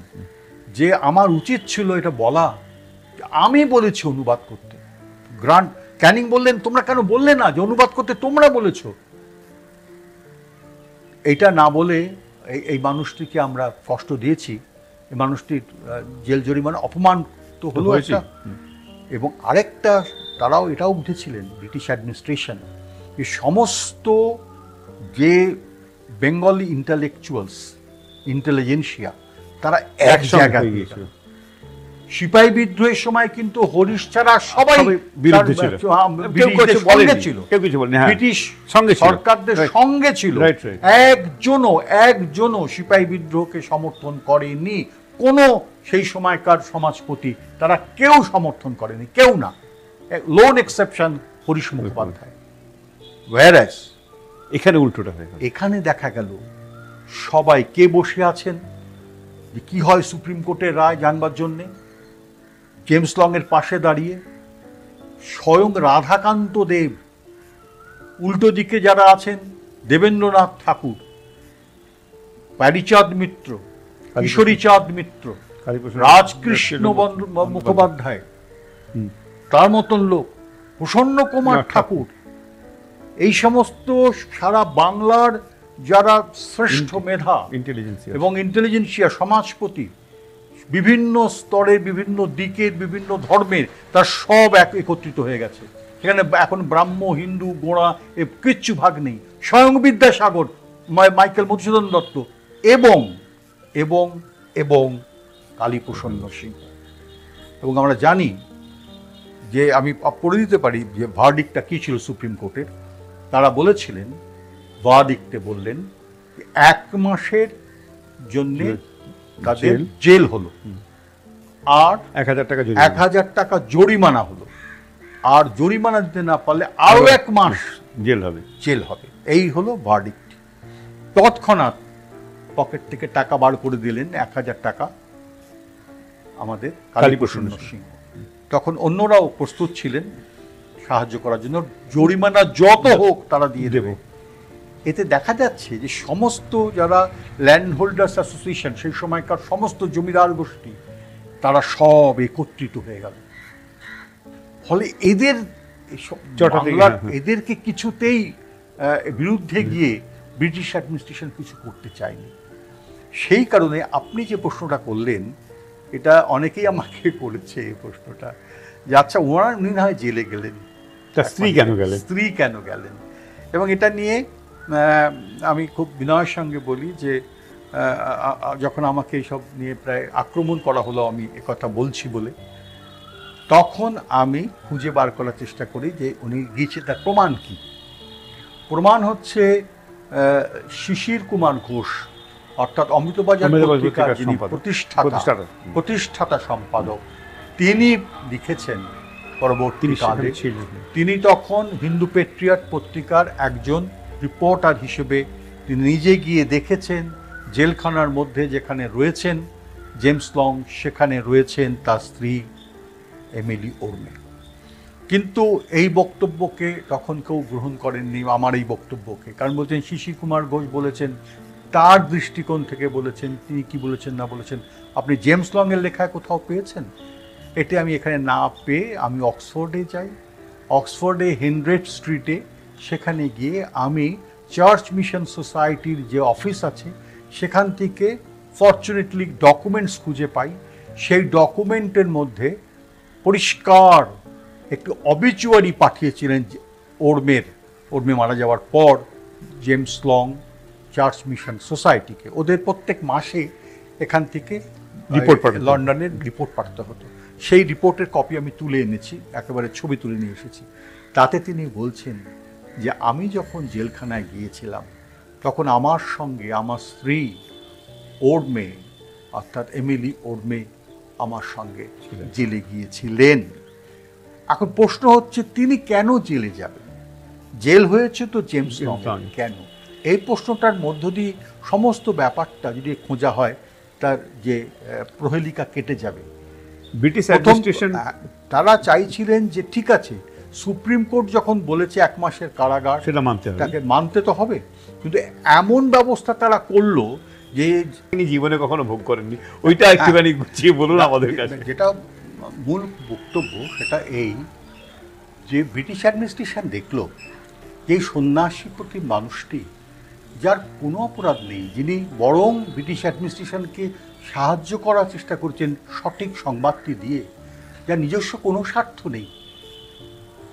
যে আমার উচিত ছিল এটা বলা, আমি বলেছি অনুবাদ করতে। গ্রান্ট ক্যানিং বললেন তোমরা কেন বললে না যে অনুবাদ করতে তোমরা বলেছ। এটা না বলে এই মানুষটিকে আমরা কষ্ট দিয়েছি, এই মানুষটির জেল জরিমানা, অপমান তো হলো একটা। এবং আরেকটা, তারাও এটাও বুঝেছিলেন ব্রিটিশ অ্যাডমিনিস্ট্রেশন, যে সমস্ত যে বেঙ্গলি ইন্টালেকচুয়ালস, ইন্টেলিজেন্সিয়া, তারা এক জায়গায় গিয়েছিল। সিপাহী বিদ্রোহের সময় কিন্তু হরিশ ছাড়া সবাই বিরুদ্ধে ছিল, ব্রিটিশ সরকারদের সঙ্গে ছিল। একজনও সিপাহী বিদ্রোহকে সমর্থন করেনি, কোনো সেই সময়কার সমাজপতি তারা কেউ সমর্থন করেনি, কেউ না, লোন এক্সেপশন হরিশ মুখোপাধ্যায়। ওয়্যারএস এখানে উল্টোটা হয়ে গেল। এখানে দেখা গেল সবাই কে বসে আছেন যে কি হয় সুপ্রিম কোর্টের রায় জানবার জন্যে, জেমস লং এর পাশে দাঁড়িয়ে স্বয়ং রাধাকান্ত দেব, উল্টো দিকে যারা আছেন দেবেন্দ্রনাথ ঠাকুর, প্যারীচাঁদ মিত্র, কিশোরীচাঁদ মিত্র, রাজকৃষ্ণ মুখোপাধ্যায়, তার মতন লোক, প্রসন্ন কুমার ঠাকুর, এই সমস্ত সারা বাংলার যারা শ্রেষ্ঠ মেধা এবং ইন্টেলিজেন্সিয়া, সমাজপতি, বিভিন্ন স্তরের, বিভিন্ন দিকের, বিভিন্ন ধর্মের, তার সব একত্রিত হয়ে গেছে সেখানে। এখন ব্রাহ্ম, হিন্দু, গোঁড়া কিচ্ছু ভাগ নেই। স্বয়ং বিদ্যাসাগর, মাইকেল মধুসূদন দত্ত এবং এবং এবং কালীপ্রসন্ন সিংহ। এবং আমরা জানি যে, আমি পড়ে দিতে পারি যে ভার্ডিক্টটা কী ছিল সুপ্রিম কোর্টের। তারা বলেছিলেন, ভার্ডিক্টে বললেন 1 মাসের জন্যে তাদের জেল হলো, আর 1000 টাকা 1000 টাকা জরিমানা হলো, আর জরিমানা দিতে না পারলে আরো 1 মাস জেল হবে। এই হলো ভার্ডিক্ট। তৎক্ষণাৎ পকেট থেকে টাকা বার করে দিলেন 1000 টাকা আমাদের কালীপ্রসন্ন সিংহ। তখন অন্যরাও প্রস্তুত ছিলেন সাহায্য করার জন্য, জরিমানা যত হোক তারা দিয়ে দেবে। এতে দেখা যাচ্ছে যে সমস্ত যারা ল্যান্ড হোল্ডার্স অ্যাসোসিয়েশন, সেই সময়কার সমস্ত জমিদার গোষ্ঠী, তারা সব একত্রিত হয়ে গেল। ফলে এদেরকে কিছুতেই বিরুদ্ধে গিয়ে ব্রিটিশ অ্যাডমিনিস্ট্রেশন কিছু করতে চায়নি। সেই কারণে আপনি যে প্রশ্নটা করলেন, এটা অনেকেই আমাকে করেছে এই প্রশ্নটা, যে আচ্ছা উনি না হয় জেলে গেলেন, স্ত্রী কেন গেলেন? এবং এটা নিয়ে আমি খুব বিনয়ের সঙ্গে বলি যে যখন আমাকে এইসব নিয়ে প্রায় আক্রমণ করা হলো আমি একথা বলছি বলে, তখন আমি খুঁজে বার করার চেষ্টা করি যে উনি গিয়েছে তার প্রমাণ কি। প্রমাণ হচ্ছে শিশির কুমার ঘোষ, অর্থাৎ অমৃতবাজার পত্রিকার যিনি প্রতিষ্ঠাতা সম্পাদক, তিনি লিখেছেন পরবর্তীকালে। তিনি তখন হিন্দু পেট্রিয়ট পত্রিকার একজন রিপোর্টার হিসেবে তিনি নিজে গিয়ে দেখেছেন জেলখানার মধ্যে যেখানে রয়েছেন জেমস লং, সেখানে রয়েছেন তার স্ত্রী এমিলি ওর্মে। কিন্তু এই বক্তব্যকে তখন কেউ গ্রহণ করেননি, আমার এই বক্তব্যকে, কারণ বলছেন শিশির কুমার ঘোষ বলেছেন, তার দৃষ্টিকোণ থেকে বলেছেন, তিনি কি বলেছেন না বলেছেন আপনি জেমস লং এর লেখায় কোথাও পেয়েছেন? এটি আমি এখানে না পেয়ে আমি অক্সফোর্ডে যাই। অক্সফোর্ডে হেনরিয়েট স্ট্রিটে, সেখানে গিয়ে আমি চার্চ মিশন সোসাইটির যে অফিস আছে সেখান থেকে ফরচুনেটলি ডকুমেন্টস খুঁজে পাই। সেই ডকুমেন্টের মধ্যে পরিষ্কার একটি অবিচুয়ারি পাঠিয়েছিলেন ওর্মে মারা যাওয়ার পর জেমস লং চার্চ মিশন সোসাইটিকে। ওদের প্রত্যেক মাসে এখান থেকে লন্ডনের রিপোর্ট পাঠাতে হতো। সেই রিপোর্টের কপি আমি তুলে এনেছি, একেবারে ছবি তুলে নিয়ে এসেছি। তাতে তিনি বলছেন যে আমি যখন জেলখানায় গিয়েছিলাম তখন আমার সঙ্গে আমার স্ত্রী ওর্মে, অর্থাৎ এমিলি ওর্মে, আমার সঙ্গে জেলে গিয়েছিলেন। এখন প্রশ্ন হচ্ছে তিনি কেন জেলে যাবেন? জেল হয়েছে তো জেমস লং, কেন? এই প্রশ্নটার মধ্য দিয়ে সমস্ত ব্যাপারটা যদি খোঁজা হয় তার যে প্রহেলিকা কেটে যাবে। ব্রিটিশ অ্যাডমিনিস্ট্রেশন তারা চাইছিলেন যে ঠিক আছে, সুপ্রিম কোর্ট যখন বলেছে 1 মাসের কারাগার, সেটা মানতে হবে, তাকে মানতে তো হবে। কিন্তু এমন ব্যবস্থা তারা করলো যে তিনি জীবনে কখনো ভোগ করেননি। ওইটা একটুখানি গুছিয়ে বলুন আমাদের কাছে। যেটা মূল বক্তব্য সেটা এই যে ব্রিটিশ অ্যাডমিনিস্ট্রেশন দেখলো যে সন্ন্যাসী প্রতি মানুষটি, যার কোনো অপরাধ নেই, যিনি বরং ব্রিটিশ অ্যাডমিনিস্ট্রেশনকে সাহায্য করার চেষ্টা করছেন সঠিক সংবাদটি দিয়ে, যার নিজস্ব কোনো স্বার্থ নেই,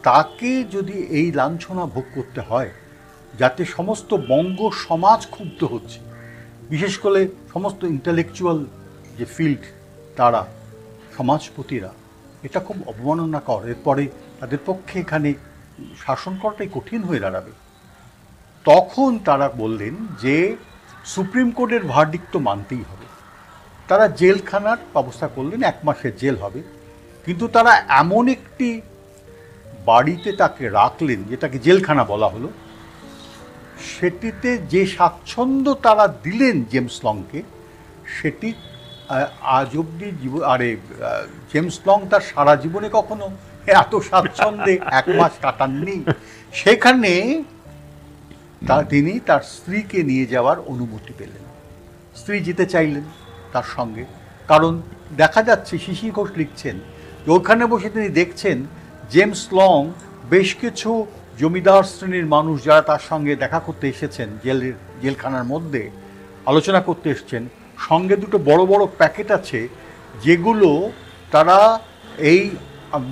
তাকে যদি এই লাঞ্ছনা ভোগ করতে হয়, যাতে সমস্ত বঙ্গ সমাজ ক্ষুব্ধ হচ্ছে, বিশেষ করে সমস্ত ইন্টেলেকচুয়াল যে ফিল্ড তারা সমাজপতিরা, এটা খুব অবমাননাকর। এরপরে তাদের পক্ষে এখানে শাসন করাটাই কঠিন হয়ে দাঁড়াবে। তখন তারা বললেন যে সুপ্রিম কোর্টের ভার্ডিক্ট তো মানতেই হবে। তারা জেলখানার ব্যবস্থা করলেন, 1 মাসের জেল হবে। কিন্তু তারা এমন একটি বাড়িতে তাকে রাখলেন যেটাকে জেলখানা বলা হলো, সেটিতে যে স্বাচ্ছন্দ্য তারা দিলেন জেমস লংকে, সেটি আজ অব্দি জেমস লং তার সারা জীবনে কখনো এত স্বাচ্ছন্দ্যে 1 মাস কাটাননি। সেখানে তিনি তার স্ত্রীকে নিয়ে যাওয়ার অনুমতি পেলেন। স্ত্রী যেতে চাইলেন তার সঙ্গে, কারণ দেখা যাচ্ছে শিশির ঘোষ লিখছেন যে ওখানে বসে তিনি দেখছেন জেমস লং বেশ কিছু জমিদার শ্রেণীর মানুষ যারা তার সঙ্গে দেখা করতে এসেছেন, জেলখানার মধ্যে আলোচনা করতে এসেছেন, সঙ্গে 2টো বড় বড় প্যাকেট আছে, যেগুলো তারা এই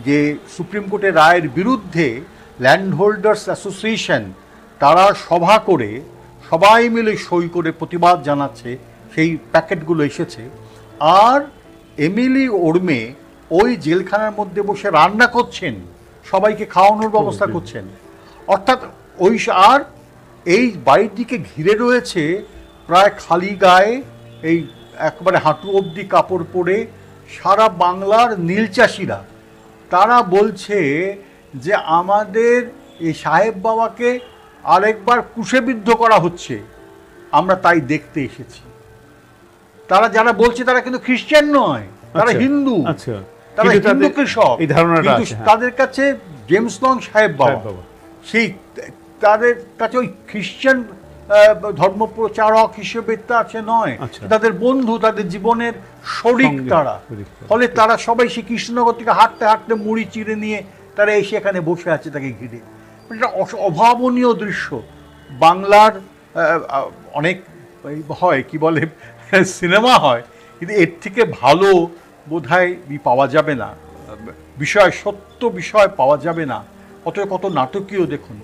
যে সুপ্রিম কোর্টের রায়ের বিরুদ্ধে ল্যান্ড হোল্ডার্স অ্যাসোসিয়েশন তারা সভা করে সবাই মিলে সই করে প্রতিবাদ জানাচ্ছে, সেই প্যাকেটগুলো এসেছে। আর এমিলি ওর্মে ওই জেলখানার মধ্যে বসে রান্না করছেন, সবাইকে খাওয়ানোর ব্যবস্থা করছেন। অর্থাৎ আর এই বাড়িটিকে ঘিরে রয়েছে প্রায় খালি গায়ে এই একবারে হাঁটু অবধি কাপড় পরে সারা বাংলার নীল চাষিরা তারা বলছে যে আমাদের এই সাহেব বাবাকে আরেকবার ক্রুশবিদ্ধ করা হচ্ছে, আমরা তাই দেখতে এসেছি। তারা যারা বলছে তারা কিন্তু খ্রিস্টান নয়, তারা হিন্দু, তারা হিন্দু কৃষক। এই ধারণাটা আছে, তাদের কাছে জেমস লং সাহেব বাবা সেই তাদের কাছে ওই খ্রিস্টান ধর্মপ্রচারক হিসেবে তা আছে নয়, তাদের বন্ধু, তাদের জীবনের শরিক তারা। ফলে তারা সবাই সেই কৃষ্ণনগর থেকে হাঁটতে হাঁটতে মুড়ি চিড়ে নিয়ে তারা এসে এখানে বসে আছে তাকে ঘিরে। এটা অভাবনীয় দৃশ্য। বাংলার অনেক হয় কি বলে সিনেমা হয়, কিন্তু এর থেকে ভালো বোধহয় পাওয়া যাবে না, সত্য বিষয় পাওয়া যাবে না। কত নাটকীয় দেখুন।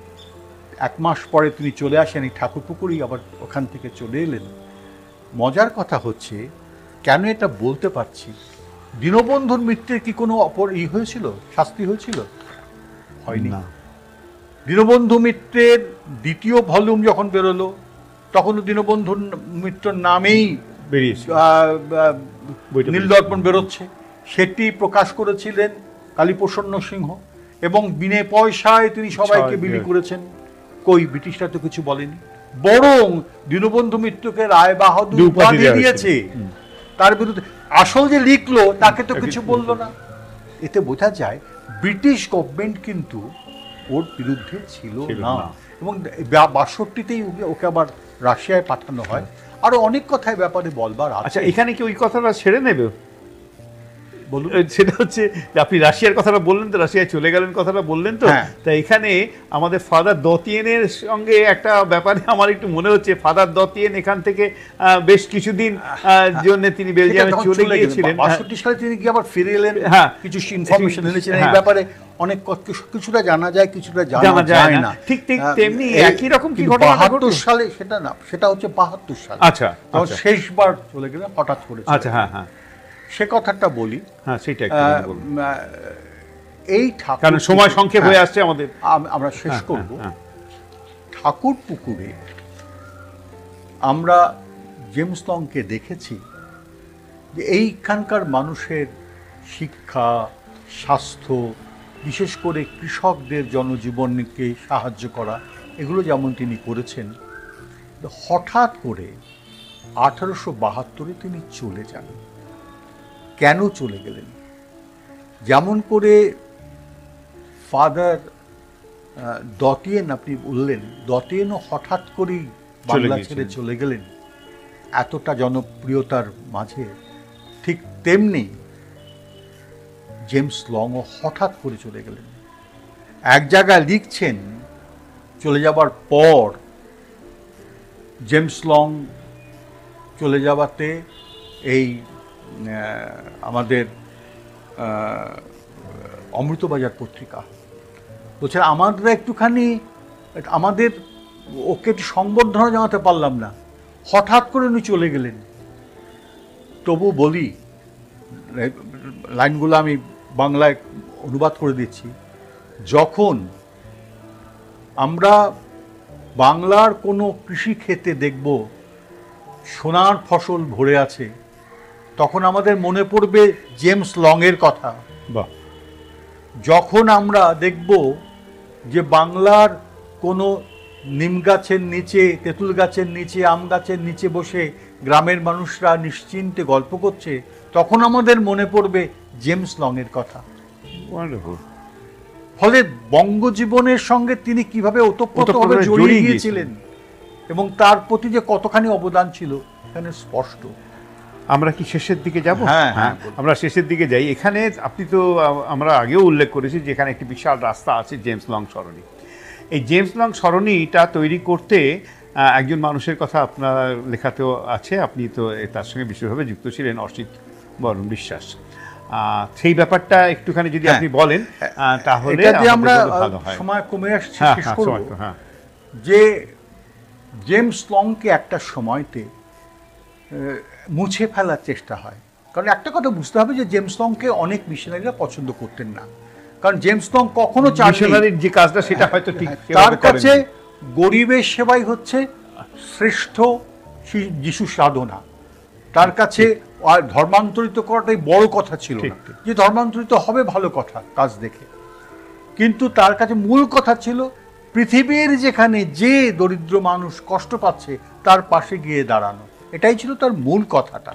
1 মাস পরে তিনি চলে আসেন এই ঠাকুরপুকুরেই, আবার ওখান থেকে চলে এলেন। মজার কথা হচ্ছে, কেন এটা বলতে পারছি, দীনবন্ধুর মৃত্যুর কি কোনো হয়েছিল, শাস্তি হয়েছিল? হয়নি। দীনবন্ধু মিত্রের 2য় ভলিউম যখন বেরোলো তখনও দীনবন্ধু মিত্রর নামেই নীলদর্পণ বেরোচ্ছে। সেটি প্রকাশ করেছিলেন কালীপ্রসন্ন সিংহ এবং বিনে পয়সায় তিনি সবাইকে বিলি করেছেন। কই ব্রিটিশরা তো কিছু বলেনি, বরং দীনবন্ধু মিত্রকে রায় বাহাদুর উপাধি দিয়েছে। তার বিরুদ্ধে আসল যে লিখলো তাকে তো কিছু বললো না। এতে বোঝা যায় ব্রিটিশ গভর্নমেন্ট কিন্তু ওর বিরুদ্ধে ছিল না। এবং 62তেই ওকে আবার রাশিয়ায় পাঠানো হয়। আরো অনেক কথাই ব্যাপারে বলবার আছে। আচ্ছা, এখানে কি ওই কথাটা ছেড়ে নেবে? বলুন। সেটা হচ্ছে আপনি রাশিয়ার কথাটা বললেন, তো রাশিয়ায় চলে গেলেন কথাটা বললেন, তো তা এখানে আমাদের ফাদার দতিয়েনের সঙ্গে একটা ব্যাপারে আমার একটু মনে হচ্ছে, ফাদার দতিয়েন এখান থেকে বেশ কিছুদিন জন্য তিনি বেলজিয়ামে চলে গিয়েছিলেন। 62 সালে তিনি কি আবার ফিরে এলেন, কিছু ইনফরমেশন এনেছেন এই ব্যাপারে। অনেক কিছুটা জানা যায়, কিছুটা জানা যায় না। ঠিক তেমনি একই রকম কি ঘটনা 72 সালে সেটা না, সেটা হচ্ছে 72 সালে। আচ্ছা, শেষবার চলে গেলেন হঠাৎ করে। আচ্ছা, হ্যাঁ সে কথাটা বলি। হ্যাঁ, সেটা এই ঠাকুর, কারণ সময় সংক্ষেপ হয়ে আসছে আমাদের, আমরা শেষ করব। ঠাকুরপুকুরে আমরা জেমস লংকে দেখেছি যে এইখানকার মানুষের শিক্ষা, স্বাস্থ্য, বিশেষ করে কৃষকদের জনজীবনকে সাহায্য করা, এগুলো যেমন তিনি করেছেন। হঠাৎ করে 1872-এ তিনি চলে যান। কেন চলে গেলেন? যেমন করে ফাদার দতিয়েন আপনি বললেন, দতিয়েনও হঠাৎ করেই বাংলা ছেড়ে চলে গেলেন এতটা জনপ্রিয়তার মাঝে, ঠিক তেমনি জেমস লংও হঠাৎ করে চলে গেলেন। এক জায়গায় লিখছেন, চলে যাবার পর জেমস লং চলে যাওয়াতে এই আমাদের অমৃতবাজার পত্রিকা বলছে, আমাদের একটুখানি আমাদের ওকে একটু সংবর্ধনা জানাতে পারলাম না, হঠাৎ করে উনি চলে গেলেন। তবু বলি, লাইনগুলো আমি বাংলায় অনুবাদ করে দিচ্ছি। যখন আমরা বাংলার কোনো কৃষি ক্ষেতে দেখব সোনার ফসল ভরে আছে, তখন আমাদের মনে পড়বে জেমস লংয়ের কথা। যখন আমরা দেখব যে বাংলার কোনো নিম গাছের নিচে, তেঁতুল গাছের নিচে, আম গাছের নিচে বসে গ্রামের মানুষরা নিশ্চিন্তে গল্প করছে, তখন আমাদের মনে পড়বে জেমস লংয়ের কথা। ফলে বঙ্গজীবনের সঙ্গে তিনি কিভাবে ওতপ্রোতভাবে জড়িয়ে গিয়েছিলেন এবং তার প্রতি যে কতখানি অবদান ছিল এখানে স্পষ্ট। আমরা কি শেষের দিকে যাব? হ্যাঁ, আমরা শেষের দিকে যাই। এখানে আপনি তো, আমরা আগেও উল্লেখ করেছি যে এখানে একটি বিশাল রাস্তা আছে, জেমস লং সরণি। এই জেমস লং সরণিটা তৈরি করতে একজন মানুষের কথা আপনার লেখাতেও আছে, আপনি তো তার সঙ্গে বিশেষভাবে যুক্ত ছিলেন, অসিত বরণ বিশ্বাস। সেই ব্যাপারটা একটুখানি যদি আপনি বলেন তাহলে আমরা সময় কমে আসছে, শেষ করব। যে জেমস লংকে একটা সময়তে মুছে ফেলার চেষ্টা হয়। কারণ একটা কথা বুঝতে হবে যে জেমস লংকে অনেক মিশনারিরা পছন্দ করতেন না, কারণ জেমস লং কখনো মিশনারির যে কাজটা সেটা হয়তো ঠিক, তার কাছে গরিবের সেবাই হচ্ছে শ্রেষ্ঠ যিশু সাধনা। তার কাছে আর ধর্মান্তরিত করাটাই বড় কথা ছিল না। যে ধর্মান্তরিত হবে ভালো কথা কাজ দেখে, কিন্তু তার কাছে মূল কথা ছিল পৃথিবীর যেখানে যে দরিদ্র মানুষ কষ্ট পাচ্ছে তার পাশে গিয়ে দাঁড়ানো। এটাই ছিল তার মূল কথাটা।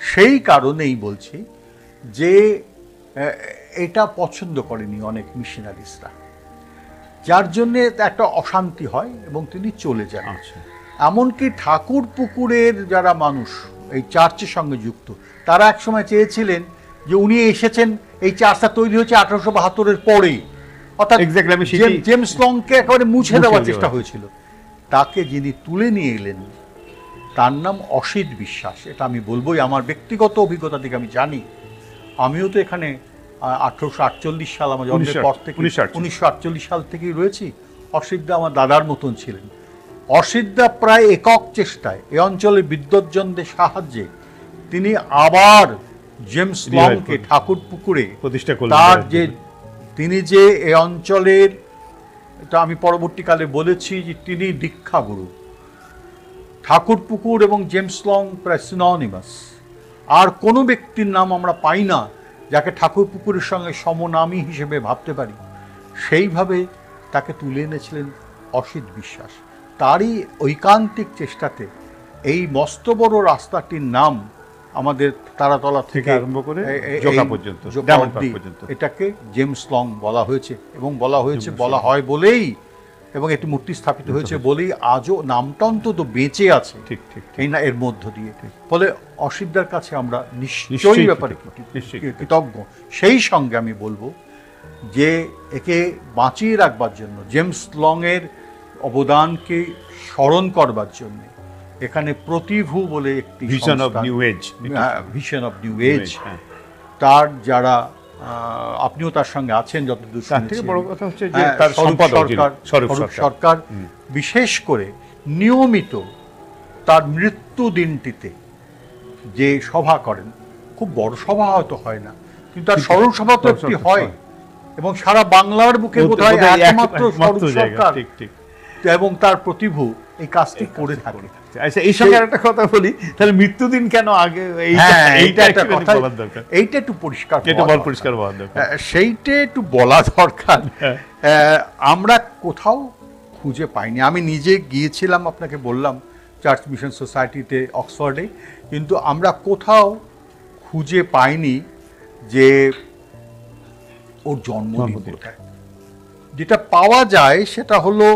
সেই কারণেই বলছি যে এটা পছন্দ করেনি অনেক মিশনারিসরা, যার জন্যে একটা অশান্তি হয় এবং তিনি চলে যান। এমনকি ঠাকুর পুকুরের যারা মানুষ এই চার্চের সঙ্গে যুক্ত, তারা একসময় চেয়েছিলেন যে উনি এসেছেন, এই চার্চটা তৈরি হয়েছে 1872-এর পরেই, অর্থাৎ জেমস লংকে একেবারে মুছে দেওয়ার চেষ্টা হয়েছিল। তাকে যিনি তুলে নিয়ে এলেন তার নাম অসিত বিশ্বাস। এটা আমি বলবোই, আমার ব্যক্তিগত অভিজ্ঞতা থেকে আমি জানি। আমিও তো এখানে 1848 সাল আমার জন্মের পর থেকে 1948 সাল থেকেই রয়েছি। অসিতদা আমার দাদার মতন ছিলেন। অসিতদা প্রায় একক চেষ্টায় এ অঞ্চলের বিদ্বজ্জনদের সাহায্যে তিনি আবার জেমস লংকে ঠাকুর পুকুরে প্রতিষ্ঠা করলেন। তার যে তিনি যে এ অঞ্চলের, এটা আমি পরবর্তীকালে বলেছি যে তিনি দীক্ষাগুরু। ঠাকুর পুকুর এবং জেমস লং প্রায় সিনোনিমাস। আর কোনো ব্যক্তির নাম আমরা পাই না যাকে ঠাকুর পুকুরের সঙ্গে সমনামী হিসেবে ভাবতে পারি। সেইভাবে তাকে তুলে এনেছিলেন অসিত বিশ্বাস। তারই ঐকান্তিক চেষ্টাতে এই মস্ত বড় রাস্তাটির নাম আমাদের তারাতলা থেকে আরম্ভ করে জোকা পর্যন্ত এটাকে জেমস লং বলা হয়েছে, এবং বলা হয়েছে, বলা হয় বলেই, এবং একটি মূর্তি স্থাপিত হয়েছে বলেই আজও নামটা অন্তত বেঁচে আছে এই না এর মধ্য দিয়ে। ফলে অসিতদার কাছে আমরা নিশ্চয়ই ব্যাপারে কৃতজ্ঞ। সেই সঙ্গে আমি বলবো যে একে বাঁচিয়ে রাখবার জন্য, জেমস লং এর অবদানকে স্মরণ করবার জন্য এখানে প্রতিভু বলে একটি ভিশন অফ নিউ এজ, তার যারা আপনিও তার সঙ্গে আছেন যতদূর শুনেছি, বড় কথা হচ্ছে যে তার সম্পাদক স্বরূপ সরকার বিশেষ করে নিয়মিত তার মৃত্যু দিনটিতে যে সভা করেন, খুব বড় সভা হয়তো হয় না, কিন্তু তার স্মরণ সভা তো একটি হয়, এবং সারা বাংলার বুকে বোধহয় একমাত্র স্বরূপ সরকার এবং তার প্রতিভু এই কাজটি করে থাকে। আচ্ছা, এই সঙ্গে একটা কথা বলি, তাহলে মৃত্যুদিন কেন আগে, এইটা একটা কথা, এইটা একটু পরিষ্কার বলা দরকার, সেইটা একটু বলা দরকার। আমরা কোথাও খুঁজে পাইনি। আমি নিজে গিয়েছিলাম, আপনাকে বললাম, চার্চ মিশন সোসাইটিতে অক্সফোর্ডে, কিন্তু আমরা কোথাও খুঁজে পাইনি যে ওর জন্মদিন কোথায়। যেটা পাওয়া যায় সেটা হলো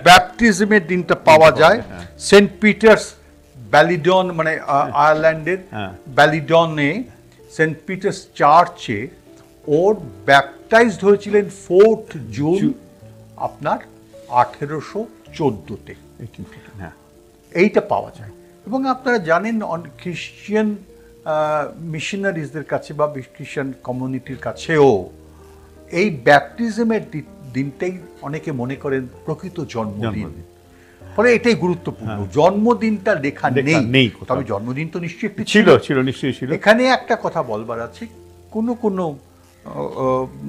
ব্যাপটিজমের দিনটা পাওয়া যায় সেন্ট পিটার্স ব্যালিডন, মানে আয়ারল্যান্ডের ব্যালিডনে সেন্ট পিটার্স চার্চে ওর ব্যাপটাইজড হয়েছিলেন 4 জুন আপনার 1814-তে। এইটা পাওয়া যায়। এবং আপনারা জানেন খ্রিস্টান মিশনারিজদের কাছে বা খ্রিস্টান কমিউনিটির কাছেও এই ব্যাপটিজমের দিনটাই অনেকে মনে করেন প্রকৃত জন্মদিন। ফলে এটাই গুরুত্বপূর্ণ। জন্মদিনটা লেখা নেই, তবে জন্মদিন তো নিশ্চয়ই একটি নিশ্চয়ই ছিল। এখানে একটা কথা বলবার আছে, কোনো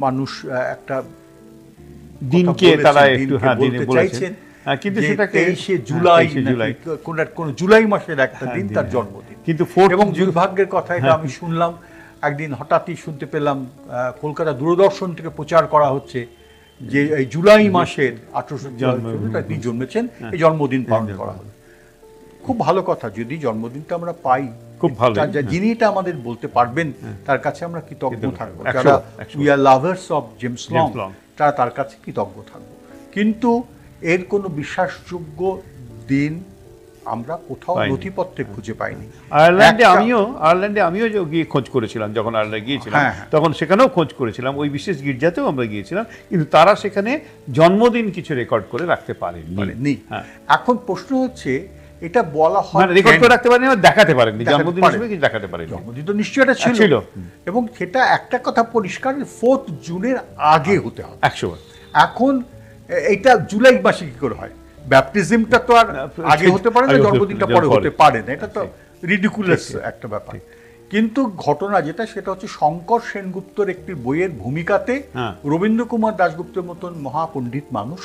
মানুষ একটা দিনকে তারা একটু চাইছেন, কিন্তু সেটাকে 23শে জুলাই, কোন জুলাই মাসের একটা দিন তার জন্মদিন। কিন্তু এবং দুর্ভাগ্যের কথা, এটা আমি শুনলাম একদিন, হঠাৎই শুনতে পেলাম কলকাতা দূরদর্শন থেকে প্রচার করা হচ্ছে যে এই জুলাই মাসের 1814 তিনি জন্মেছেন, এই জন্মদিন পালন করা হলো। খুব ভালো কথা, যদি জন্মদিনটা আমরা পাই, খুব ভালো। যিনি এটা আমাদের বলতে পারবেন তার কাছে আমরা কৃতজ্ঞ থাকবো। যারা we are lovers of James long, তারা তার কাছে কৃতজ্ঞ থাকবো। কিন্তু এর কোনো বিশ্বাসযোগ্য দিন আমরা কোথাও নথিপত্রে খুঁজে পাইনি। আয়ারল্যান্ডে আমিও গিয়ে খোঁজ করেছিলাম, যখন আয়ারল্যান্ডে গিয়েছিলাম তখন সেখানেও খোঁজ করেছিলাম, ওই বিশেষ গির্জাতেও আমরা গিয়েছিলাম, কিন্তু তারা সেখানে জন্মদিন কিছু রেকর্ড করে রাখতে পারেননি। এখন প্রশ্ন হচ্ছে, এটা বলা হয় রেকর্ড করে রাখতে পারেনি, দেখাতে পারেননি, জন্মদিন হিসেবে কিছু দেখাতে পারেনি। জন্মদিন তো নিশ্চয়ই এটা ছিল, এবং সেটা একটা কথা পরিষ্কার, 4 জুনের আগে হতে হবে 100। এখন এটা জুলাই মাসে কি করে হয়? ব্যাপটিজমটা তো আর আগে হতে পারে না, জন্মদিনটা পরে হতে পারে না। এটা তো রিডিকুলাস একটা ব্যাপার। কিন্তু ঘটনা যেটা, সেটা হচ্ছে শঙ্কর সেনগুপ্তর একটি বইয়ের ভূমিকাতে রবীন্দ্র কুমার দাশগুপ্তের মতন মহাপণ্ডিত মানুষ,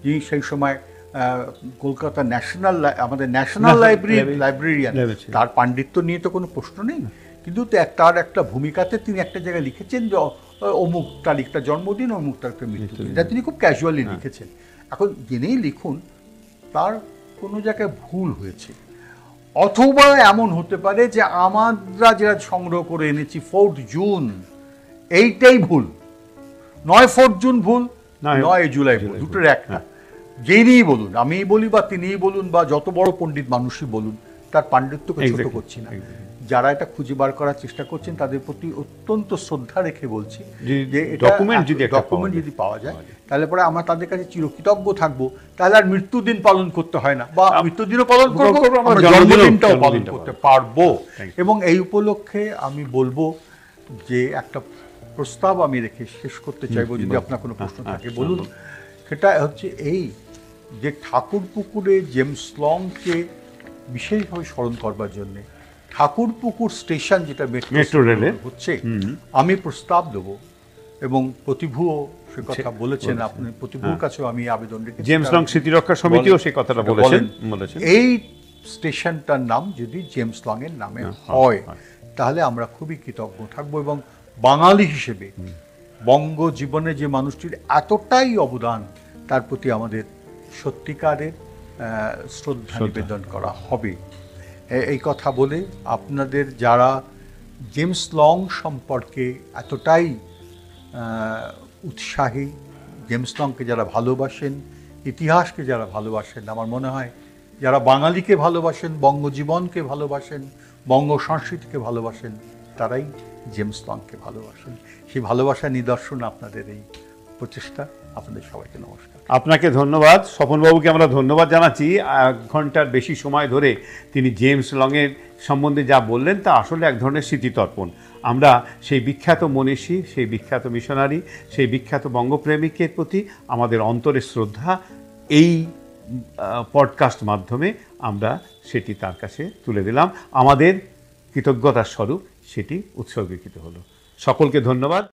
যিনি সেই সময় কলকাতা আমাদের ন্যাশনাল লাইব্রেরিয়ান, লাইব্রেরিয়ান। তার পাণ্ডিত্য নিয়ে তো কোনো প্রশ্ন নেই, কিন্তু তার একটা ভূমিকাতে তিনি একটা জায়গায় লিখেছেন যে অমুক তারিখটা জন্মদিন, অমুক তারিখটা মৃত্যুদিন, এটা তিনি খুব ক্যাজুয়ালি লিখেছেন। এখন জেনেই লিখুন তার কোনো জায়গায় ভুল হয়েছে, অথবা এমন হতে পারে যে আমরা যেটা সংগ্রহ করে এনেছি 4 জুন এইটাই ভুল, নয় 4 জুন ভুল, 9 জুলাই ভুল, দুটোর একটা। যিনিই বলুন, আমিই বলি বা তিনিই বলুন বা যত বড় পণ্ডিত মানুষই বলুন, তার পাণ্ডিত্যকে ছোট করছি না। যারা এটা খুঁজে বার করার চেষ্টা করছেন তাদের প্রতি অত্যন্ত শ্রদ্ধা রেখে বলছি যে ডকুমেন্ট যদি পাওয়া যায় তাহলে পরে আমরা তাদের কাছে চিরকৃতজ্ঞ থাকবো। তাহলে আর মৃত্যুদিন পালন করতে হয় না, বা মৃত্যুদিনও পালন করবো, আমরা জন্মদিনটাও পালন করতে পারবো। এবং এই উপলক্ষে আমি বলবো যে একটা প্রস্তাব আমি রেখে শেষ করতে চাইবো, যদি আপনার কোনো প্রশ্ন থাকে বলুন। সেটা হচ্ছে এই যে ঠাকুরপুকুরে জেমস লংকে বিশেষভাবে স্মরণ করবার জন্যে ঠাকুরপুকুর স্টেশন, যেটা মেট্রো রেলে হচ্ছে, আমি প্রস্তাব দেবো, এবং প্রতিভুও সে কথা বলেছেন, আপনি প্রতিভুর কাছেও আমি আবেদন রেখেছি, জেমস লং স্মৃতিরক্ষা সমিতিও সেই কথাটা বলেছেন। এই স্টেশনটার নাম যদি জেমস লং এর নামে হয় তাহলে আমরা খুবই কৃতজ্ঞ থাকবো, এবং বাঙালি হিসেবে বঙ্গ জীবনে যে মানুষটির এতটাই অবদান, তার প্রতি আমাদের সত্যিকারের শ্রদ্ধা নিবেদন করা হবে। এই কথা বলে আপনাদের যারা জেমস লং সম্পর্কে এতটাই উৎসাহী, জেমস লংকে যারা ভালোবাসেন, ইতিহাসকে যারা ভালোবাসেন, আমার মনে হয় যারা বাঙালিকে ভালোবাসেন, বঙ্গজীবনকে ভালোবাসেন, বঙ্গ সংস্কৃতিকে ভালোবাসেন, তারাই জেমস লংকে ভালোবাসেন। সেই ভালোবাসার নিদর্শন আপনাদের এই প্রচেষ্টা। আপনাদের সবাইকে নমস্কার। আপনাকে ধন্যবাদ। স্বপনবাবুকে আমরা ধন্যবাদ জানাচ্ছি। 1 ঘন্টার বেশি সময় ধরে তিনি জেমস লংয়ের সম্বন্ধে যা বললেন তা আসলে এক ধরনের স্মৃতিতর্পণ। আমরা সেই বিখ্যাত মনীষী, সেই বিখ্যাত মিশনারি, সেই বিখ্যাত বঙ্গপ্রেমিকের প্রতি আমাদের অন্তরের শ্রদ্ধা এই পডকাস্ট মাধ্যমে আমরা সেটি তার কাছে তুলে দিলাম। আমাদের কৃতজ্ঞতার স্বরূপ সেটি উৎসর্গীকৃত হলো। সকলকে ধন্যবাদ।